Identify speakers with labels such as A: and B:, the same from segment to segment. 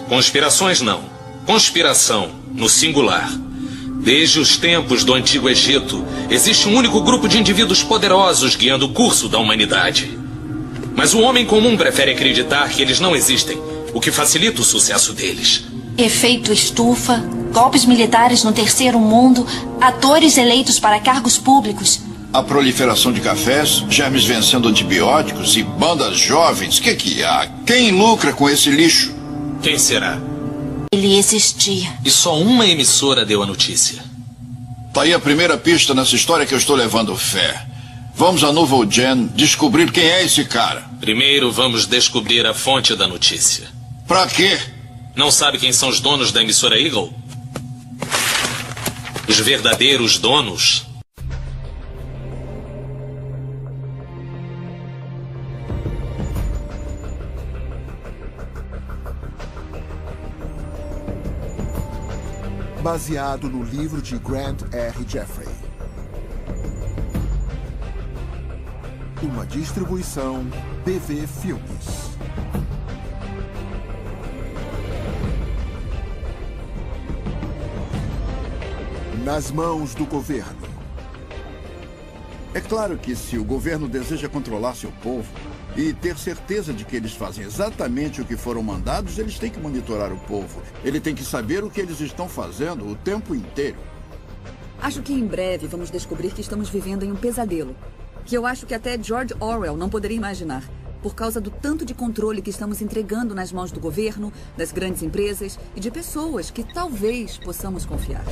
A: Conspirações não. Conspiração, no singular. Desde os tempos do Antigo Egito, existe um único grupo de indivíduos poderosos guiando o curso da humanidade. Mas o homem comum prefere acreditar que eles não existem, o que facilita o sucesso deles.
B: Efeito estufa, golpes militares no terceiro mundo, atores eleitos para cargos públicos.
C: A proliferação de cafés, germes vencendo antibióticos e bandas jovens. Que há? Quem lucra com esse lixo?
A: Quem será?
B: Ele existia.
A: E só uma emissora deu a notícia.
C: Tá aí a primeira pista nessa história que eu estou levando fé. Vamos a Nouvelle Gen descobrir quem é esse cara.
A: Primeiro vamos descobrir a fonte da notícia.
C: Pra quê?
A: Não sabe quem são os donos da emissora Eagle? Os verdadeiros donos?
D: Baseado no livro de Grant R. Jeffrey. Uma distribuição BV Filmes. Nas mãos do governo.
E: É claro que se o governo deseja controlar seu povo e ter certeza de que eles fazem exatamente o que foram mandados, eles têm que monitorar o povo. Ele tem que saber o que eles estão fazendo o tempo inteiro.
F: Acho que em breve vamos descobrir que estamos vivendo em um pesadelo. Que eu acho que até George Orwell não poderia imaginar. Por causa do tanto de controle que estamos entregando nas mãos do governo, das grandes empresas e de pessoas que talvez possamos confiar.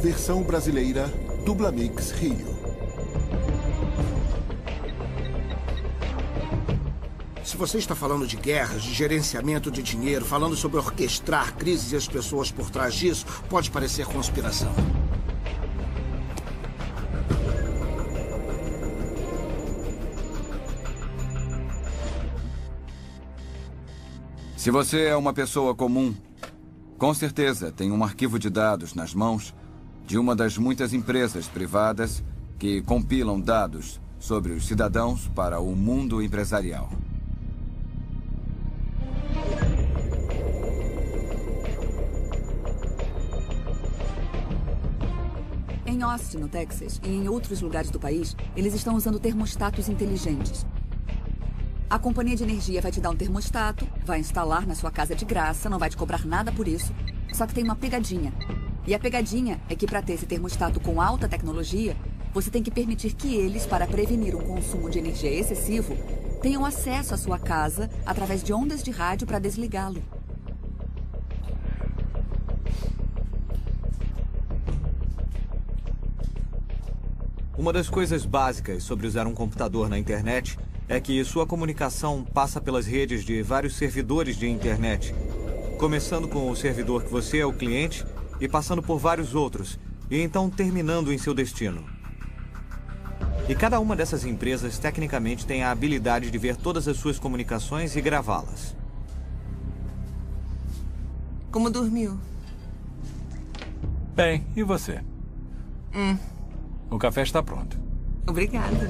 D: Versão brasileira, Dublamix Rio.
G: Se você está falando de guerras, de gerenciamento de dinheiro, falando sobre orquestrar crises e as pessoas por trás disso, pode parecer conspiração.
H: Se você é uma pessoa comum, com certeza tem um arquivo de dados nas mãos de uma das muitas empresas privadas que compilam dados sobre os cidadãos para o mundo empresarial.
F: Em Austin, no Texas, e em outros lugares do país, eles estão usando termostatos inteligentes. A companhia de energia vai te dar um termostato, vai instalar na sua casa de graça, não vai te cobrar nada por isso. Só que tem uma pegadinha. E a pegadinha é que para ter esse termostato com alta tecnologia, você tem que permitir que eles, para prevenir um consumo de energia excessivo, tenham acesso à sua casa através de ondas de rádio para desligá-lo.
I: Uma das coisas básicas sobre usar um computador na internet é que sua comunicação passa pelas redes de vários servidores de internet, começando com o servidor que você é o cliente e passando por vários outros, e então terminando em seu destino. E cada uma dessas empresas tecnicamente tem a habilidade de ver todas as suas comunicações e gravá-las.
J: Como dormiu?
K: Bem, e você? O café está pronto.
J: Obrigada.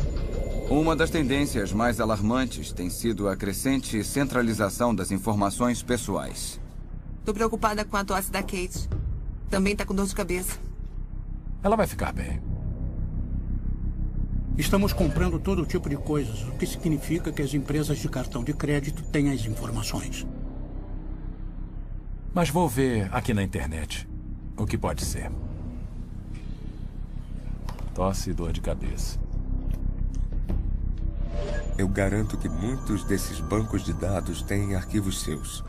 H: Uma das tendências mais alarmantes tem sido a crescente centralização das informações pessoais.
J: Tô preocupada com a tosse da Kate. Também tá com dor de cabeça.
K: Ela vai ficar bem.
G: Estamos comprando todo tipo de coisas, o que significa que as empresas de cartão de crédito têm as informações.
K: Mas vou ver aqui na internet o que pode ser. Tosse e dor de cabeça.
L: Eu garanto que muitos desses bancos de dados têm arquivos seus.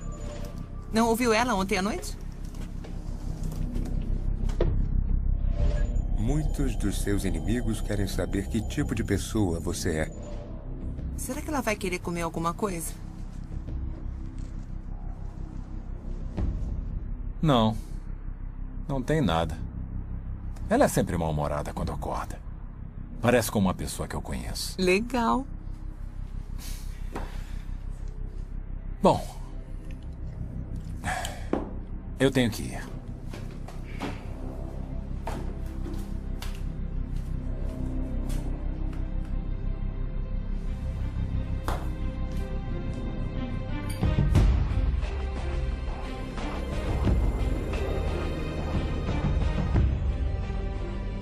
J: Não ouviu ela ontem à noite?
L: Muitos dos seus inimigos querem saber que tipo de pessoa você é.
J: Será que ela vai querer comer alguma coisa?
K: Não. Não tem nada. Ela é sempre mal-humorada quando acorda. Parece como uma pessoa que eu conheço.
J: Legal.
K: Bom, eu tenho que ir.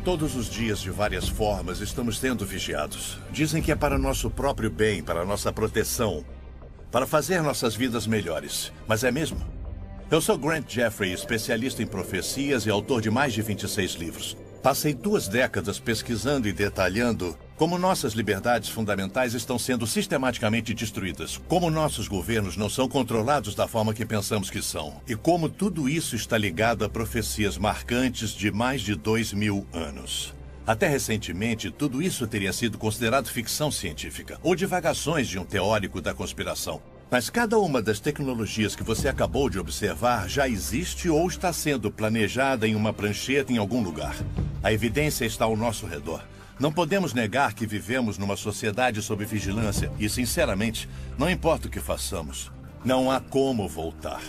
M: Todos os dias, de várias formas, estamos sendo vigiados. Dizem que é para nosso próprio bem, para nossa proteção, para fazer nossas vidas melhores. Mas é mesmo? Eu sou Grant Jeffrey, especialista em profecias e autor de mais de 26 livros. Passei 2 décadas pesquisando e detalhando como nossas liberdades fundamentais estão sendo sistematicamente destruídas, como nossos governos não são controlados da forma que pensamos que são, e como tudo isso está ligado a profecias marcantes de mais de 2000 anos. Até recentemente, tudo isso teria sido considerado ficção científica, ou divagações de um teórico da conspiração. Mas cada uma das tecnologias que você acabou de observar já existe ou está sendo planejada em uma prancheta em algum lugar. A evidência está ao nosso redor. Não podemos negar que vivemos numa sociedade sob vigilância e, sinceramente, não importa o que façamos, não há como voltar.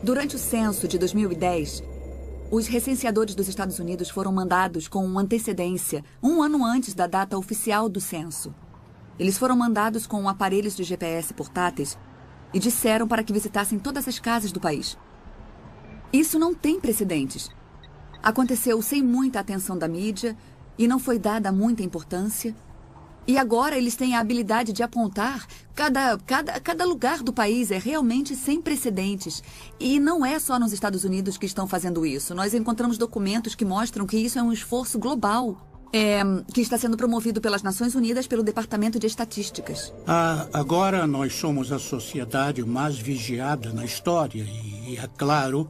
F: Durante o censo de 2010, os recenseadores dos Estados Unidos foram mandados com antecedência, 1 ano antes da data oficial do censo. Eles foram mandados com aparelhos de GPS portáteis e disseram para que visitassem todas as casas do país. Isso não tem precedentes. Aconteceu sem muita atenção da mídia e não foi dada muita importância. E agora eles têm a habilidade de apontar cada lugar do país. É realmente sem precedentes. E não é só nos Estados Unidos que estão fazendo isso. Nós encontramos documentos que mostram que isso é um esforço global. Que está sendo promovido pelas Nações Unidas pelo Departamento de Estatísticas.
N: Agora nós somos a sociedade mais vigiada na história e, é claro,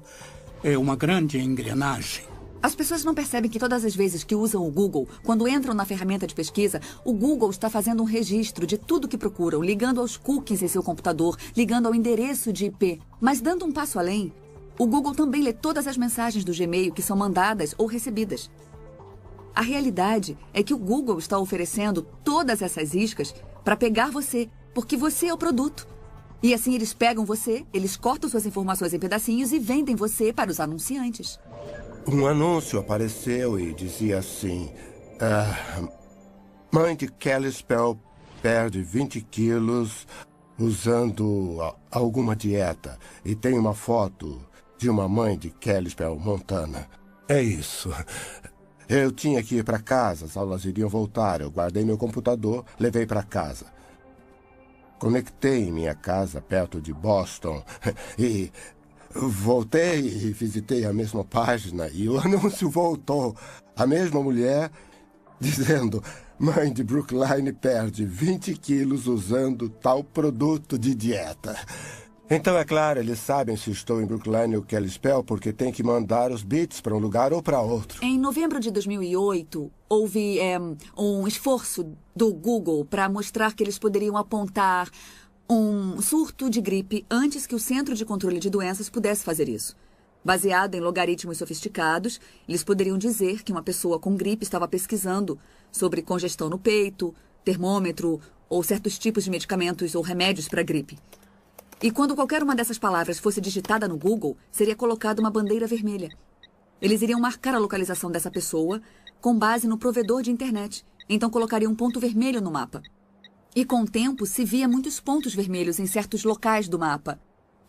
N: é uma grande engrenagem.
F: As pessoas não percebem que todas as vezes que usam o Google, quando entram na ferramenta de pesquisa, o Google está fazendo um registro de tudo que procuram, ligando aos cookies em seu computador, ligando ao endereço de IP. Mas dando um passo além, o Google também lê todas as mensagens do Gmail que são mandadas ou recebidas. A realidade é que o Google está oferecendo todas essas iscas para pegar você, porque você é o produto. E assim eles pegam você, eles cortam suas informações em pedacinhos e vendem você para os anunciantes.
O: Um anúncio apareceu e dizia assim: mãe de Kelly Spell perde 20 quilos usando alguma dieta. E tem uma foto de uma mãe de Kelly Spell, Montana. É isso. Eu tinha que ir para casa, as aulas iriam voltar. Eu guardei meu computador, levei para casa. Conectei em minha casa, perto de Boston, e voltei e visitei a mesma página e o anúncio voltou. A mesma mulher dizendo: mãe de Brookline perde 20 quilos usando tal produto de dieta. Então, é claro, eles sabem se estou em Brookline ou Kelly Spell porque tem que mandar os bits para um lugar ou para outro.
F: Em novembro de 2008, houve um esforço do Google para mostrar que eles poderiam apontar um surto de gripe antes que o Centro de Controle de Doenças pudesse fazer isso. Baseado em logaritmos sofisticados, eles poderiam dizer que uma pessoa com gripe estava pesquisando sobre congestão no peito, termômetro ou certos tipos de medicamentos ou remédios para gripe. E quando qualquer uma dessas palavras fosse digitada no Google, seria colocada uma bandeira vermelha. Eles iriam marcar a localização dessa pessoa com base no provedor de internet. Então colocariam um ponto vermelho no mapa. E com o tempo se via muitos pontos vermelhos em certos locais do mapa.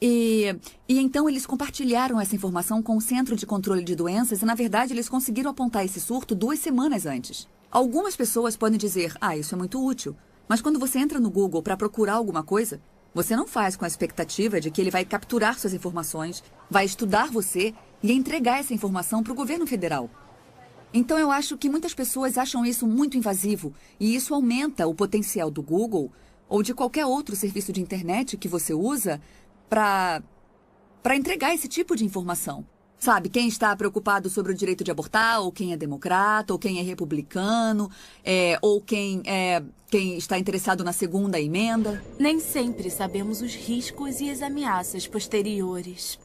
F: E então eles compartilharam essa informação com o Centro de Controle de Doenças e, na verdade, eles conseguiram apontar esse surto 2 semanas antes. Algumas pessoas podem dizer: isso é muito útil. Mas quando você entra no Google para procurar alguma coisa, você não faz com a expectativa de que ele vai capturar suas informações, vai estudar você e entregar essa informação para o governo federal. Então eu acho que muitas pessoas acham isso muito invasivo e isso aumenta o potencial do Google ou de qualquer outro serviço de internet que você usa para entregar esse tipo de informação. Sabe, quem está preocupado sobre o direito de abortar, ou quem é democrata, ou quem é republicano, ou quem está interessado na segunda emenda.
P: Nem sempre sabemos os riscos e as ameaças posteriores.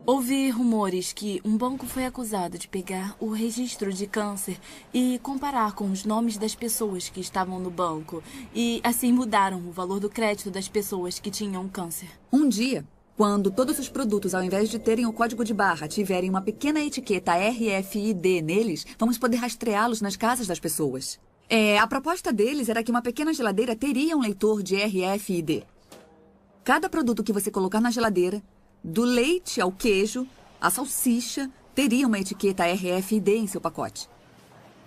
P: Ouvi rumores que um banco foi acusado de pegar o registro de câncer e comparar com os nomes das pessoas que estavam no banco. E assim mudaram o valor do crédito das pessoas que tinham câncer.
F: Um dia, quando todos os produtos, ao invés de terem o código de barra, tiverem uma pequena etiqueta RFID neles, vamos poder rastreá-los nas casas das pessoas. A proposta deles era que uma pequena geladeira teria um leitor de RFID. Cada produto que você colocar na geladeira, do leite ao queijo, a salsicha, teria uma etiqueta RFID em seu pacote.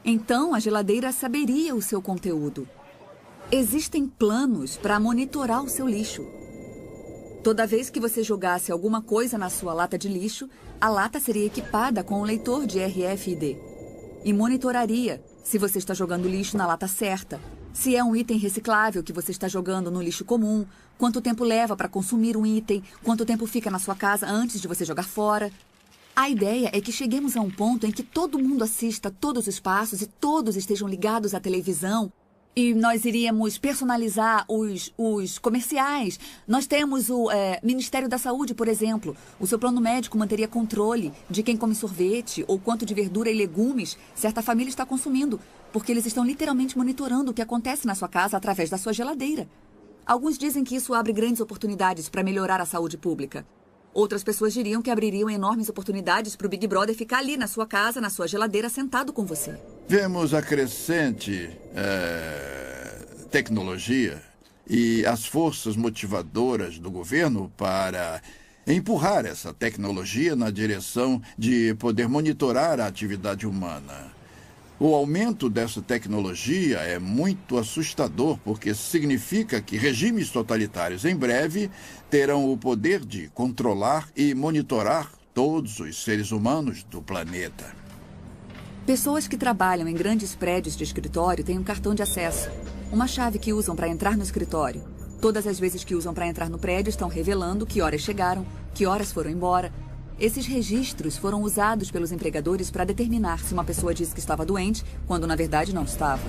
F: Então, a geladeira saberia o seu conteúdo. Existem planos para monitorar o seu lixo. Toda vez que você jogasse alguma coisa na sua lata de lixo, a lata seria equipada com um leitor de RFID e monitoraria se você está jogando lixo na lata certa, se é um item reciclável que você está jogando no lixo comum, quanto tempo leva para consumir um item, quanto tempo fica na sua casa antes de você jogar fora. A ideia é que cheguemos a um ponto em que todo mundo assista todos os passos e todos estejam ligados à televisão. E nós iríamos personalizar os comerciais. Nós temos o Ministério da Saúde, por exemplo. O seu plano médico manteria controle de quem come sorvete ou quanto de verdura e legumes certa família está consumindo, porque eles estão literalmente monitorando o que acontece na sua casa através da sua geladeira. Alguns dizem que isso abre grandes oportunidades para melhorar a saúde pública. Outras pessoas diriam que abririam enormes oportunidades para o Big Brother ficar ali na sua casa, na sua geladeira, sentado com você.
E: Vemos a crescente tecnologia e as forças motivadoras do governo para empurrar essa tecnologia na direção de poder monitorar a atividade humana. O aumento dessa tecnologia é muito assustador, porque significa que regimes totalitários em breve terão o poder de controlar e monitorar todos os seres humanos do planeta.
F: Pessoas que trabalham em grandes prédios de escritório têm um cartão de acesso, uma chave que usam para entrar no escritório. Todas as vezes que usam para entrar no prédio estão revelando que horas chegaram, que horas foram embora. Esses registros foram usados pelos empregadores para determinar se uma pessoa disse que estava doente, quando na verdade não estava.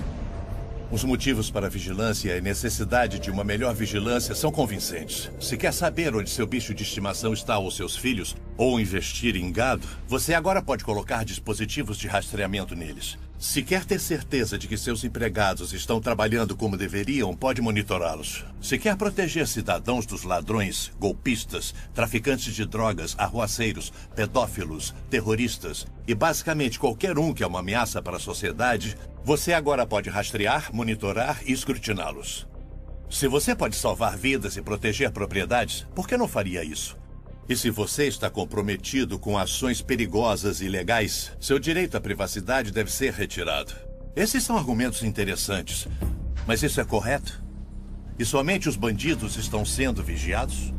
M: Os motivos para a vigilância e a necessidade de uma melhor vigilância são convincentes. Se quer saber onde seu bicho de estimação está ou seus filhos, ou investir em gado, você agora pode colocar dispositivos de rastreamento neles. Se quer ter certeza de que seus empregados estão trabalhando como deveriam, pode monitorá-los. Se quer proteger cidadãos dos ladrões, golpistas, traficantes de drogas, arruaceiros, pedófilos, terroristas e basicamente qualquer um que é uma ameaça para a sociedade, você agora pode rastrear, monitorar e escrutiná-los. Se você pode salvar vidas e proteger propriedades, por que não faria isso? E se você está comprometido com ações perigosas e ilegais, seu direito à privacidade deve ser retirado. Esses são argumentos interessantes, mas isso é correto? E somente os bandidos estão sendo vigiados?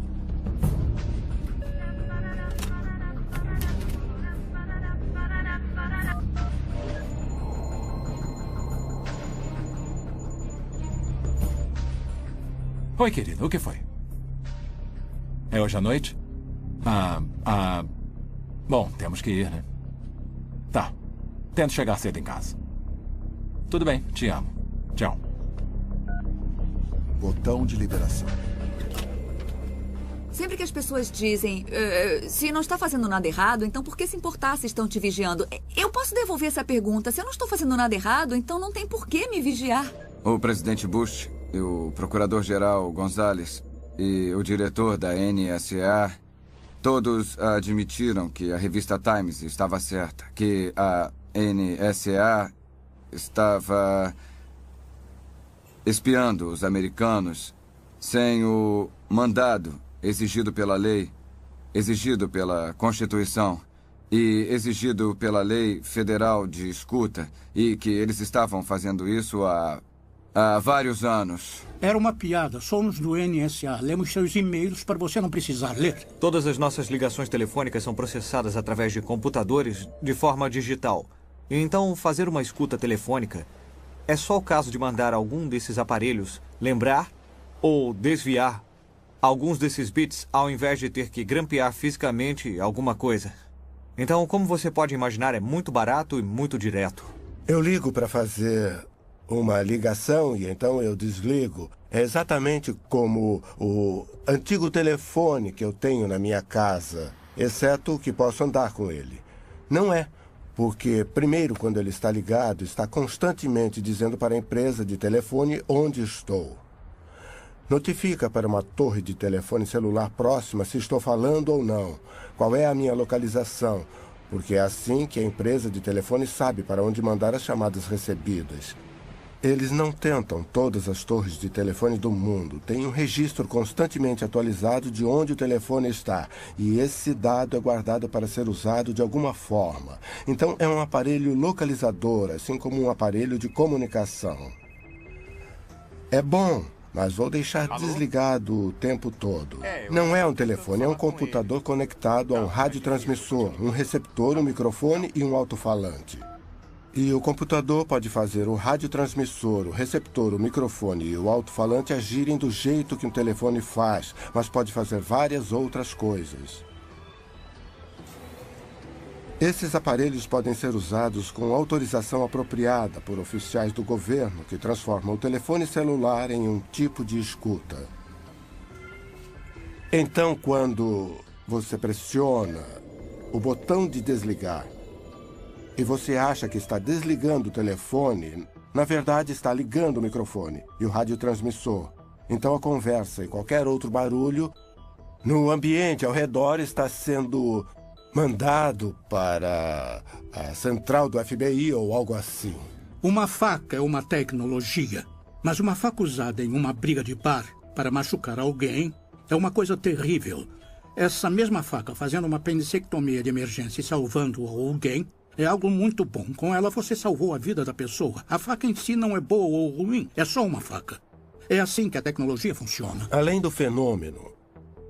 K: Oi, querido, o que foi? É hoje à noite? Bom, temos que ir, né? Tá. Tento chegar cedo em casa. Tudo bem, te amo. Tchau.
D: Botão de liberação.
F: Sempre que as pessoas dizem, se não está fazendo nada errado, então por que se importar se estão te vigiando? Eu posso devolver essa pergunta. Se eu não estou fazendo nada errado, então não tem por que me vigiar.
H: O presidente Bush, o procurador-geral Gonzales e o diretor da NSA... todos admitiram que a revista Times estava certa, que a NSA estava espiando os americanos sem o mandado exigido pela lei, exigido pela Constituição e exigido pela lei federal de escuta, e que eles estavam fazendo isso há vários anos.
N: Era uma piada. Somos do NSA. Lemos seus e-mails para você não precisar ler.
I: Todas as nossas ligações telefônicas são processadas através de computadores de forma digital. E então, fazer uma escuta telefônica é só o caso de mandar algum desses aparelhos lembrar ou desviar alguns desses bits ao invés de ter que grampear fisicamente alguma coisa. Então, como você pode imaginar, é muito barato e muito direto.
O: Eu ligo para fazer uma ligação e então eu desligo. É exatamente como o antigo telefone que eu tenho na minha casa, exceto que posso andar com ele. Não é, porque primeiro, quando ele está ligado, está constantemente dizendo para a empresa de telefone onde estou. Notifica para uma torre de telefone celular próxima se estou falando ou não, qual é a minha localização, porque é assim que a empresa de telefone sabe para onde mandar as chamadas recebidas. Eles não tentam todas as torres de telefone do mundo. Tem um registro constantemente atualizado de onde o telefone está. E esse dado é guardado para ser usado de alguma forma. Então é um aparelho localizador, assim como um aparelho de comunicação. É bom, mas vou deixar desligado o tempo todo. Não é um telefone, é um computador conectado a um radiotransmissor, um receptor, um microfone e um alto-falante. E o computador pode fazer o radiotransmissor, o receptor, o microfone e o alto-falante agirem do jeito que um telefone faz, mas pode fazer várias outras coisas. Esses aparelhos podem ser usados com autorização apropriada por oficiais do governo que transformam o telefone celular em um tipo de escuta. Então, quando você pressiona o botão de desligar e você acha que está desligando o telefone, na verdade está ligando o microfone e o radiotransmissor. Então a conversa e qualquer outro barulho no ambiente ao redor está sendo mandado para a central do FBI ou algo assim.
N: Uma faca é uma tecnologia, mas uma faca usada em uma briga de bar para machucar alguém é uma coisa terrível. Essa mesma faca fazendo uma apendicectomia de emergência e salvando alguém é algo muito bom. Com ela você salvou a vida da pessoa. A faca em si não é boa ou ruim, é só uma faca. É assim que a tecnologia funciona.
O: Além do fenômeno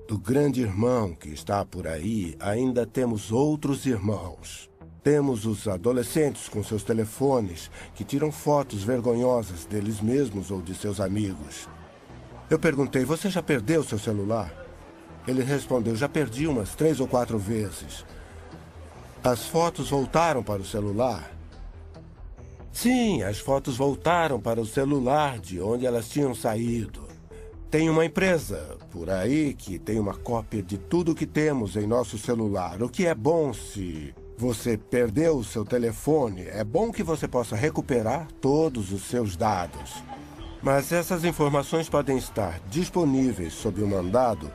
O: do grande irmão que está por aí, ainda temos outros irmãos. Temos os adolescentes com seus telefones que tiram fotos vergonhosas deles mesmos ou de seus amigos. Eu perguntei, você já perdeu seu celular? Ele respondeu, já perdi umas 3 ou 4 vezes. As fotos voltaram para o celular? Sim, as fotos voltaram para o celular de onde elas tinham saído. Tem uma empresa por aí que tem uma cópia de tudo que temos em nosso celular. O que é bom se você perdeu o seu telefone, é bom que você possa recuperar todos os seus dados. Mas essas informações podem estar disponíveis sob um mandado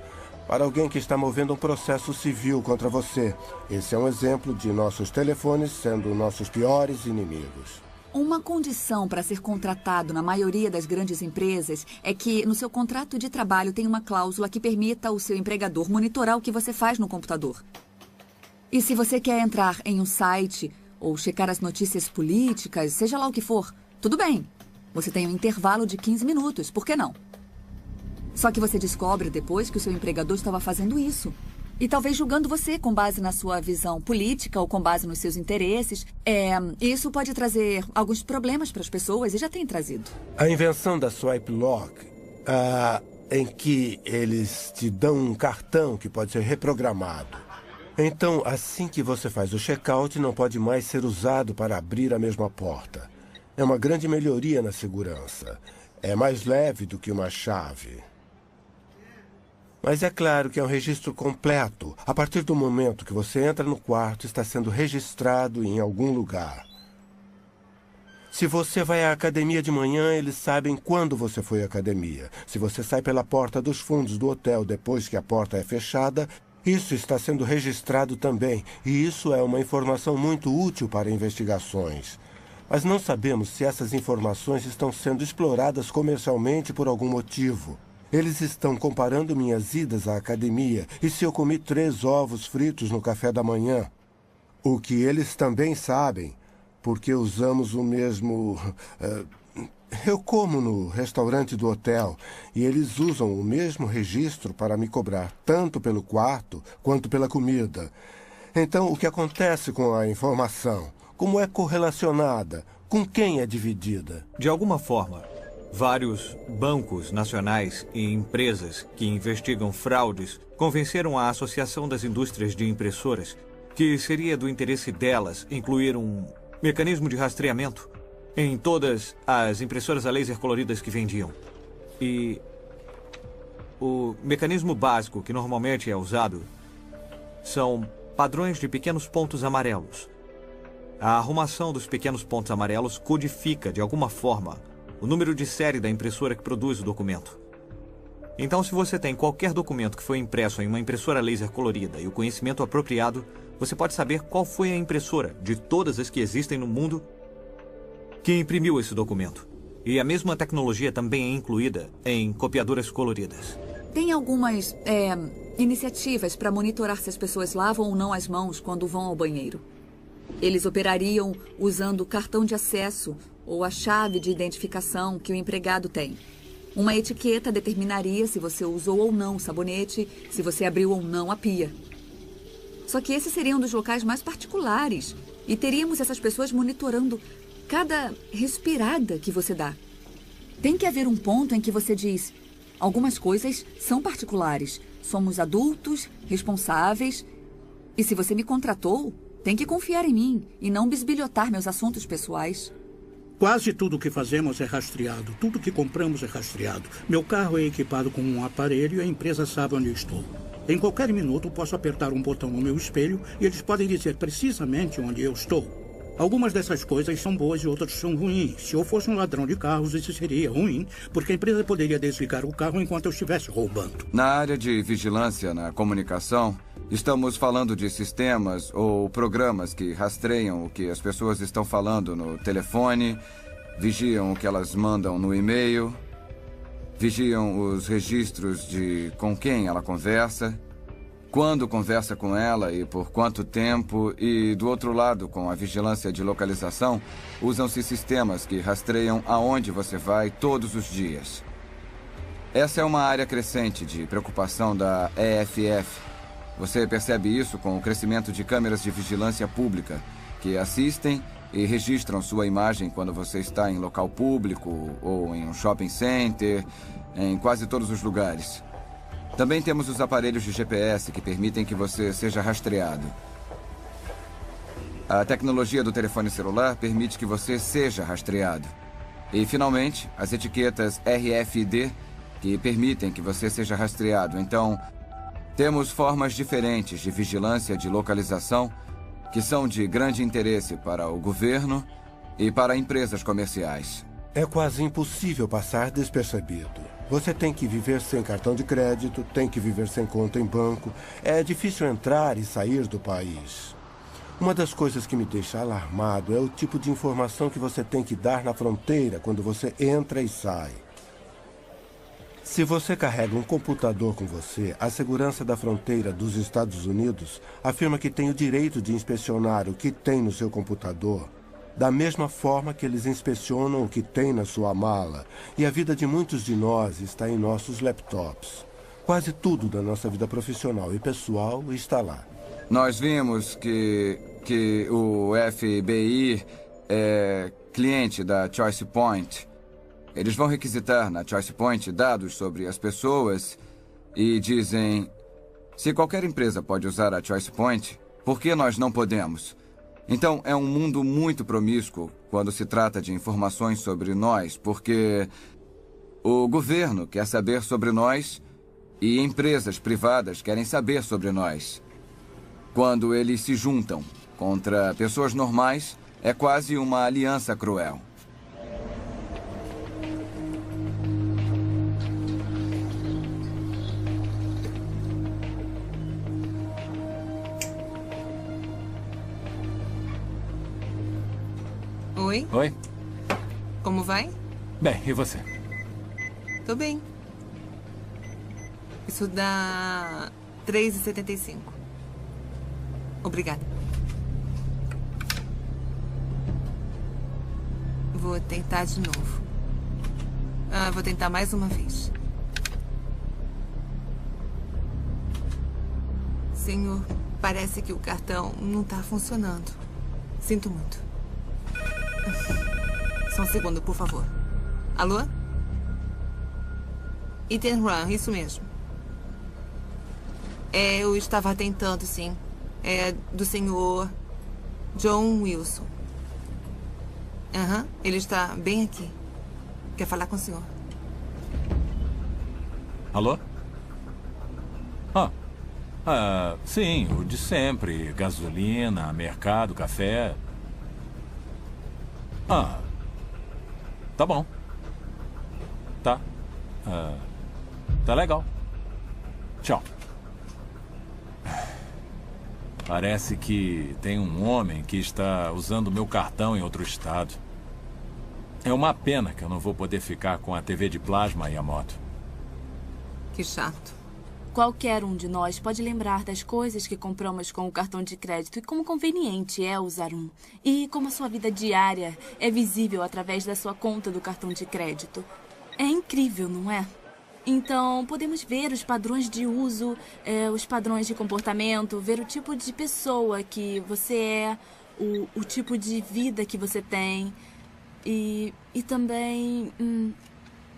O: para alguém que está movendo um processo civil contra você. Esse é um exemplo de nossos telefones sendo nossos piores inimigos.
F: Uma condição para ser contratado na maioria das grandes empresas é que no seu contrato de trabalho tem uma cláusula que permita ao seu empregador monitorar o que você faz no computador. E se você quer entrar em um site ou checar as notícias políticas, seja lá o que for, tudo bem. Você tem um intervalo de 15 minutos, por que não? Só que você descobre depois que o seu empregador estava fazendo isso. E talvez julgando você com base na sua visão política ou com base nos seus interesses. Isso pode trazer alguns problemas para as pessoas e já tem trazido.
O: A invenção da Swipe Lock, em que eles te dão um cartão que pode ser reprogramado. Então, assim que você faz o check-out, não pode mais ser usado para abrir a mesma porta. É uma grande melhoria na segurança. É mais leve do que uma chave. Mas é claro que é um registro completo. A partir do momento que você entra no quarto, está sendo registrado em algum lugar. Se você vai à academia de manhã, eles sabem quando você foi à academia. Se você sai pela porta dos fundos do hotel depois que a porta é fechada, isso está sendo registrado também. E isso é uma informação muito útil para investigações. Mas não sabemos se essas informações estão sendo exploradas comercialmente por algum motivo. Eles estão comparando minhas idas à academia e se eu comi 3 ovos fritos no café da manhã. O que eles também sabem, porque usamos o mesmo... eu como no restaurante do hotel e eles usam o mesmo registro para me cobrar tanto pelo quarto quanto pela comida. Então, o que acontece com a informação? Como é correlacionada? Com quem é dividida?
I: De alguma forma, vários bancos nacionais e empresas que investigam fraudes convenceram a Associação das Indústrias de Impressoras que seria do interesse delas incluir um mecanismo de rastreamento em todas as impressoras a laser coloridas que vendiam. E o mecanismo básico que normalmente é usado são padrões de pequenos pontos amarelos. A arrumação dos pequenos pontos amarelos codifica, de alguma forma, o número de série da impressora que produz o documento. Então, se você tem qualquer documento que foi impresso em uma impressora laser colorida e o conhecimento apropriado, você pode saber qual foi a impressora de todas as que existem no mundo que imprimiu esse documento. E a mesma tecnologia também é incluída em copiadoras coloridas.
F: Tem algumas iniciativas para monitorar se as pessoas lavam ou não as mãos quando vão ao banheiro. Eles operariam usando o cartão de acesso ou a chave de identificação que o empregado tem. Uma etiqueta determinaria se você usou ou não o sabonete, se você abriu ou não a pia. Só que esse seria um dos locais mais particulares e teríamos essas pessoas monitorando cada respirada que você dá. Tem que haver um ponto em que você diz: algumas coisas são particulares, somos adultos, responsáveis, e se você me contratou, tem que confiar em mim e não bisbilhotar meus assuntos pessoais.
N: Quase tudo o que fazemos é rastreado. Tudo que compramos é rastreado. Meu carro é equipado com um aparelho e a empresa sabe onde eu estou. Em qualquer minuto, posso apertar um botão no meu espelho e eles podem dizer precisamente onde eu estou. Algumas dessas coisas são boas e outras são ruins. Se eu fosse um ladrão de carros, isso seria ruim, porque a empresa poderia desligar o carro enquanto eu estivesse roubando.
H: Na área de vigilância na comunicação, estamos falando de sistemas ou programas que rastreiam o que as pessoas estão falando no telefone, vigiam o que elas mandam no e-mail, vigiam os registros de com quem ela conversa, quando conversa com ela e por quanto tempo, e do outro lado, com a vigilância de localização, usam-se sistemas que rastreiam aonde você vai todos os dias. Essa é uma área crescente de preocupação da EFF. Você percebe isso com o crescimento de câmeras de vigilância pública, que assistem e registram sua imagem quando você está em local público ou em um shopping center, em quase todos os lugares. Também temos os aparelhos de GPS que permitem que você seja rastreado. A tecnologia do telefone celular permite que você seja rastreado. E, finalmente, as etiquetas RFID que permitem que você seja rastreado. Então, temos formas diferentes de vigilância de localização que são de grande interesse para o governo e para empresas comerciais.
O: É quase impossível passar despercebido. Você tem que viver sem cartão de crédito, tem que viver sem conta em banco. É difícil entrar e sair do país. Uma das coisas que me deixa alarmado é o tipo de informação que você tem que dar na fronteira quando você entra e sai. Se você carrega um computador com você, a segurança da fronteira dos Estados Unidos afirma que tem o direito de inspecionar o que tem no seu computador, da mesma forma que eles inspecionam o que tem na sua mala. E a vida de muitos de nós está em nossos laptops. Quase tudo da nossa vida profissional e pessoal está lá.
H: Nós vimos que o FBI é cliente da Choice Point. Eles vão requisitar na Choice Point dados sobre as pessoas e dizem: se qualquer empresa pode usar a Choice Point, por que nós não podemos? Então, é um mundo muito promíscuo quando se trata de informações sobre nós, porque o governo quer saber sobre nós e empresas privadas querem saber sobre nós. Quando eles se juntam contra pessoas normais, é quase uma aliança cruel.
J: Oi?
K: Oi?
J: Como vai?
K: Bem, e você?
J: Tô bem. Isso dá R$3,75. Obrigada. Vou tentar de novo. Vou tentar mais uma vez. Senhor, parece que o cartão não tá funcionando. Sinto muito. Só um segundo, por favor. Alô? Ethan Run, isso mesmo. Eu estava tentando, sim. É do senhor John Wilson. Ele está bem aqui. Quer falar com o senhor?
K: Alô? Sim, o de sempre. Gasolina, mercado, café. Tá bom. Tá. Tá legal. Tchau. Parece que tem um homem que está usando meu cartão em outro estado. É uma pena que eu não vou poder ficar com a TV de plasma e a moto.
J: Que chato.
P: Qualquer um de nós pode lembrar das coisas que compramos com o cartão de crédito e como conveniente é usar um. E como a sua vida diária é visível através da sua conta do cartão de crédito. É incrível, não é? Então, podemos ver os padrões de uso, os padrões de comportamento, ver o tipo de pessoa que você é, o tipo de vida que você tem e também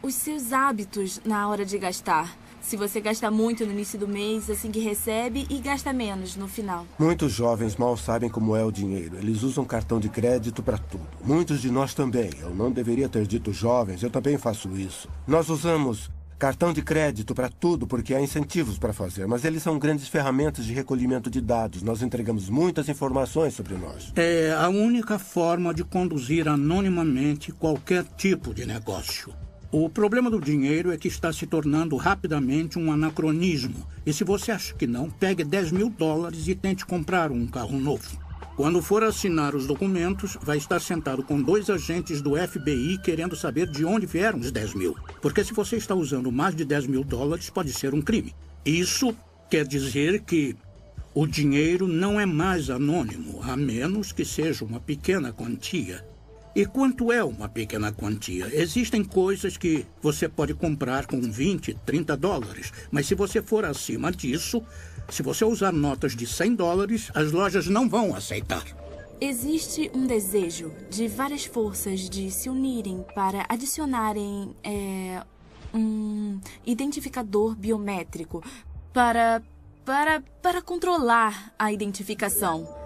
P: os seus hábitos na hora de gastar. Se você gasta muito no início do mês, assim que recebe, e gasta menos no final.
O: Muitos jovens mal sabem como é o dinheiro. Eles usam cartão de crédito para tudo. Muitos de nós também. Eu não deveria ter dito jovens, eu também faço isso. Nós usamos cartão de crédito para tudo porque há incentivos para fazer, mas eles são grandes ferramentas de recolhimento de dados. Nós entregamos muitas informações sobre nós.
N: É a única forma de conduzir anonimamente qualquer tipo de negócio. O problema do dinheiro é que está se tornando rapidamente um anacronismo. E se você acha que não, pegue $10.000 e tente comprar um carro novo. Quando for assinar os documentos, vai estar sentado com 2 agentes do FBI querendo saber de onde vieram os 10 mil. Porque se você está usando mais de $10.000, pode ser um crime. Isso quer dizer que o dinheiro não é mais anônimo, a menos que seja uma pequena quantia. E quanto é uma pequena quantia? Existem coisas que você pode comprar com $20, $30, mas se você for acima disso, se você usar notas de $100, as lojas não vão aceitar.
P: Existe um desejo de várias forças de se unirem para adicionarem um identificador biométrico para controlar a identificação.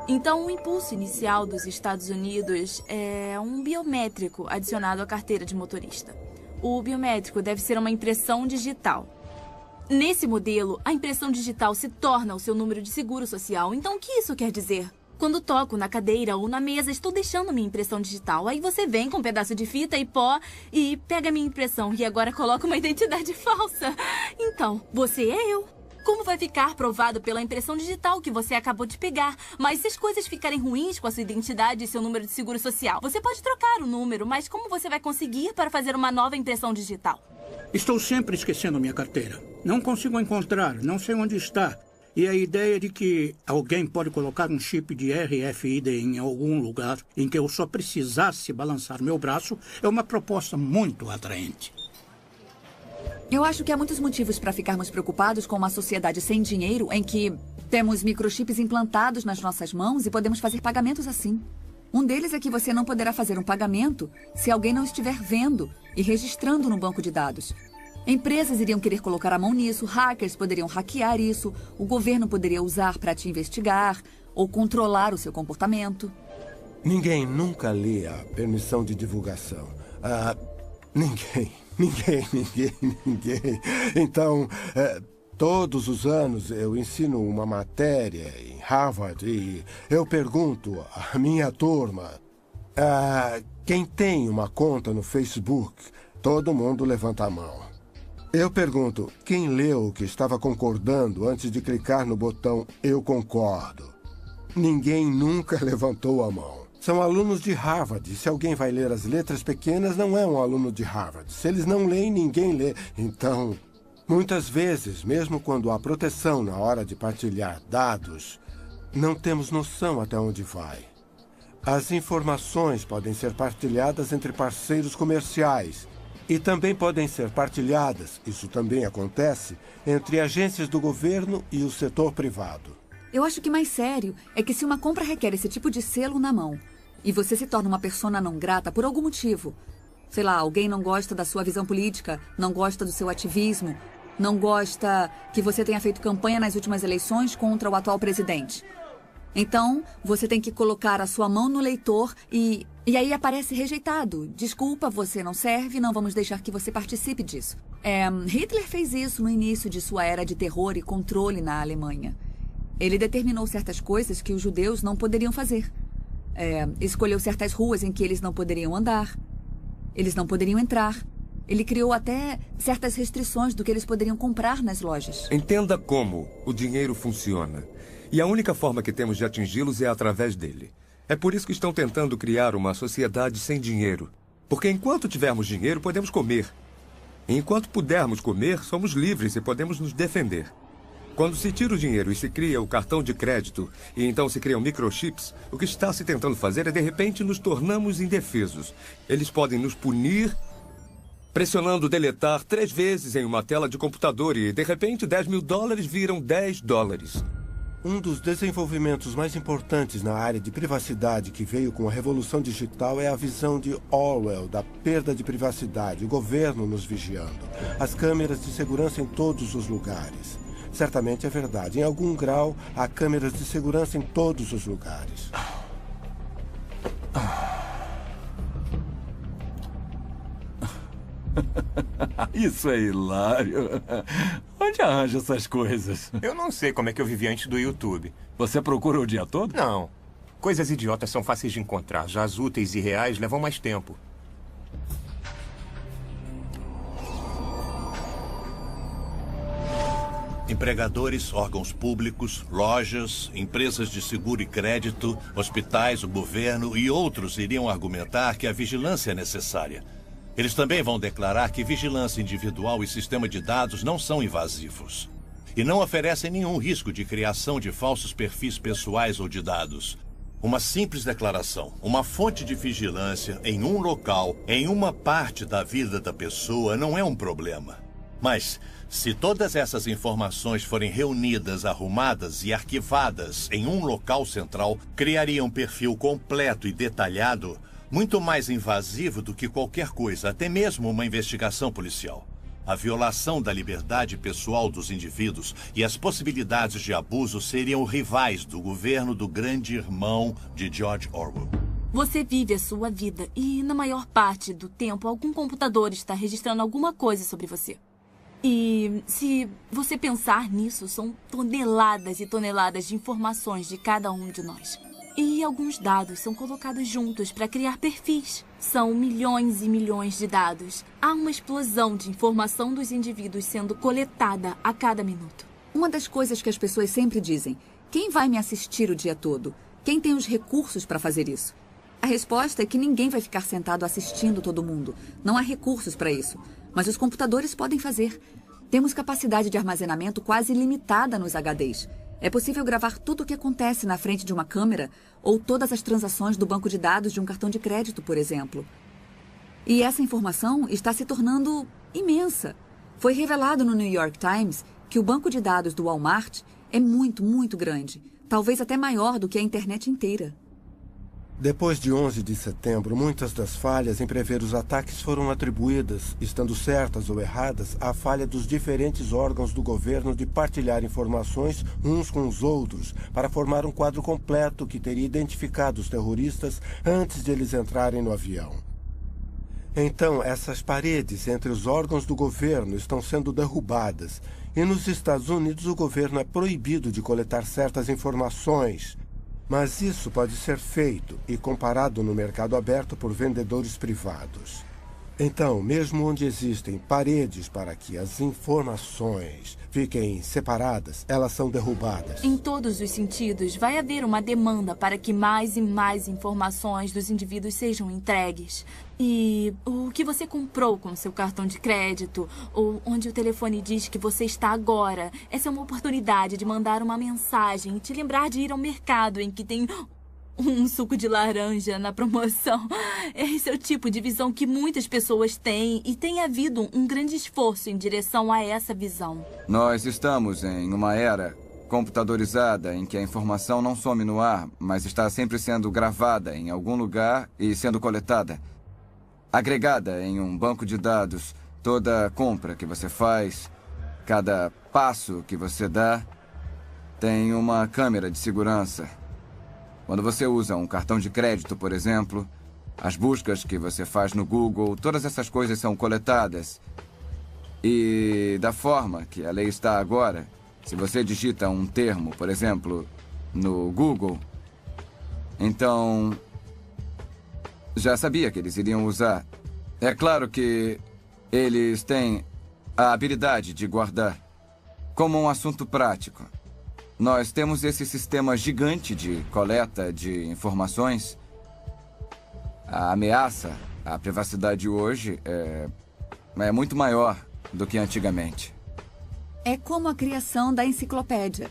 P: Então, o impulso inicial dos Estados Unidos é um biométrico adicionado à carteira de motorista. O biométrico deve ser uma impressão digital. Nesse modelo, a impressão digital se torna o seu número de seguro social. Então, o que isso quer dizer? Quando toco na cadeira ou na mesa, estou deixando minha impressão digital. Aí você vem com um pedaço de fita e pó e pega minha impressão e agora coloca uma identidade falsa. Então, você é eu. Como vai ficar provado pela impressão digital que você acabou de pegar? Mas se as coisas ficarem ruins com a sua identidade e seu número de seguro social, você pode trocar o número, mas como você vai conseguir para fazer uma nova impressão digital?
N: Estou sempre esquecendo minha carteira. Não consigo encontrar, não sei onde está. E a ideia de que alguém pode colocar um chip de RFID em algum lugar em que eu só precisasse balançar meu braço é uma proposta muito atraente.
F: Eu acho que há muitos motivos para ficarmos preocupados com uma sociedade sem dinheiro em que temos microchips implantados nas nossas mãos e podemos fazer pagamentos assim. Um deles é que você não poderá fazer um pagamento se alguém não estiver vendo e registrando no banco de dados. Empresas iriam querer colocar a mão nisso, hackers poderiam hackear isso, o governo poderia usar para te investigar ou controlar o seu comportamento.
O: Ninguém nunca lê a permissão de divulgação. Ninguém. Então, todos os anos eu ensino uma matéria em Harvard e eu pergunto à minha turma, quem tem uma conta no Facebook? Todo mundo levanta a mão. Eu pergunto, quem leu o que estava concordando antes de clicar no botão Eu concordo? Ninguém nunca levantou a mão. São alunos de Harvard. Se alguém vai ler as letras pequenas, não é um aluno de Harvard. Se eles não leem, ninguém lê. Então, muitas vezes, mesmo quando há proteção na hora de partilhar dados, não temos noção até onde vai. As informações podem ser partilhadas entre parceiros comerciais e também podem ser partilhadas, isso também acontece, entre agências do governo e o setor privado.
F: Eu acho que mais sério é que se uma compra requer esse tipo de selo na mão e você se torna uma persona não grata por algum motivo, sei lá, alguém não gosta da sua visão política, não gosta do seu ativismo, não gosta que você tenha feito campanha nas últimas eleições contra o atual presidente. Então, você tem que colocar a sua mão no leitor e aí aparece rejeitado. Desculpa, você não serve, não vamos deixar que você participe disso. Hitler fez isso no início de sua era de terror e controle na Alemanha. Ele determinou certas coisas que os judeus não poderiam fazer. Escolheu certas ruas em que eles não poderiam andar. Eles não poderiam entrar. Ele criou até certas restrições do que eles poderiam comprar nas lojas.
L: Entenda como o dinheiro funciona. E a única forma que temos de atingi-los é através dele. É por isso que estão tentando criar uma sociedade sem dinheiro. Porque enquanto tivermos dinheiro, podemos comer. E enquanto pudermos comer, somos livres e podemos nos defender. Quando se tira o dinheiro e se cria o cartão de crédito, e então se criam microchips, o que está se tentando fazer é, de repente, nos tornamos indefesos. Eles podem nos punir pressionando deletar 3 vezes em uma tela de computador e, de repente, $10.000 viram $10.
O: Um dos desenvolvimentos mais importantes na área de privacidade que veio com a revolução digital é a visão de Orwell da perda de privacidade, o governo nos vigiando, as câmeras de segurança em todos os lugares. Certamente é verdade. Em algum grau, há câmeras de segurança em todos os lugares.
K: Isso é hilário. Onde arranja essas coisas?
Q: Eu não sei como é que eu vivi antes do YouTube.
K: Você procura o dia todo?
Q: Não. Coisas idiotas são fáceis de encontrar. Já as úteis e reais levam mais tempo.
M: Empregadores, órgãos públicos, lojas, empresas de seguro e crédito, hospitais, o governo e outros iriam argumentar que a vigilância é necessária. Eles também vão declarar que vigilância individual e sistema de dados não são invasivos. E não oferecem nenhum risco de criação de falsos perfis pessoais ou de dados. Uma simples declaração, uma fonte de vigilância em um local, em uma parte da vida da pessoa, não é um problema. Mas, se todas essas informações forem reunidas, arrumadas e arquivadas em um local central, criaria um perfil completo e detalhado, muito mais invasivo do que qualquer coisa, até mesmo uma investigação policial. A violação da liberdade pessoal dos indivíduos e as possibilidades de abuso seriam rivais do governo do grande irmão de George Orwell.
P: Você vive a sua vida e, na maior parte do tempo, algum computador está registrando alguma coisa sobre você. E se você pensar nisso, são toneladas e toneladas de informações de cada um de nós. E alguns dados são colocados juntos para criar perfis. São milhões e milhões de dados. Há uma explosão de informação dos indivíduos sendo coletada a cada minuto.
F: Uma das coisas que as pessoas sempre dizem: quem vai me assistir o dia todo? Quem tem os recursos para fazer isso? A resposta é que ninguém vai ficar sentado assistindo todo mundo. Não há recursos para isso. Mas os computadores podem fazer. Temos capacidade de armazenamento quase ilimitada nos HDs. É possível gravar tudo o que acontece na frente de uma câmera ou todas as transações do banco de dados de um cartão de crédito, por exemplo. E essa informação está se tornando imensa. Foi revelado no New York Times que o banco de dados do Walmart é muito, muito grande. Talvez até maior do que a internet inteira.
O: Depois de 11 de setembro, muitas das falhas em prever os ataques foram atribuídas, estando certas ou erradas, à falha dos diferentes órgãos do governo de partilhar informações uns com os outros para formar um quadro completo que teria identificado os terroristas antes de eles entrarem no avião. Então, essas paredes entre os órgãos do governo estão sendo derrubadas e nos Estados Unidos o governo é proibido de coletar certas informações. Mas isso pode ser feito e comparado no mercado aberto por vendedores privados. Então, mesmo onde existem paredes para que as informações fiquem separadas, elas são derrubadas.
P: Em todos os sentidos, vai haver uma demanda para que mais e mais informações dos indivíduos sejam entregues. E o que você comprou com seu cartão de crédito, ou onde o telefone diz que você está agora, essa é uma oportunidade de mandar uma mensagem e te lembrar de ir ao mercado em que tem um suco de laranja na promoção. Esse é o tipo de visão que muitas pessoas têm e tem havido um grande esforço em direção a essa visão.
H: Nós estamos em uma era computadorizada em que a informação não some no ar, mas está sempre sendo gravada em algum lugar e sendo coletada. Agregada em um banco de dados, toda compra que você faz, cada passo que você dá, tem uma câmera de segurança. Quando você usa um cartão de crédito, por exemplo, as buscas que você faz no Google, todas essas coisas são coletadas. E da forma que a lei está agora, se você digita um termo, por exemplo, no Google, então já sabia que eles iriam usar. É claro que eles têm a habilidade de guardar como um assunto prático. Nós temos esse sistema gigante de coleta de informações. A ameaça A privacidade hoje é muito maior do que antigamente.
F: É como a criação da enciclopédia.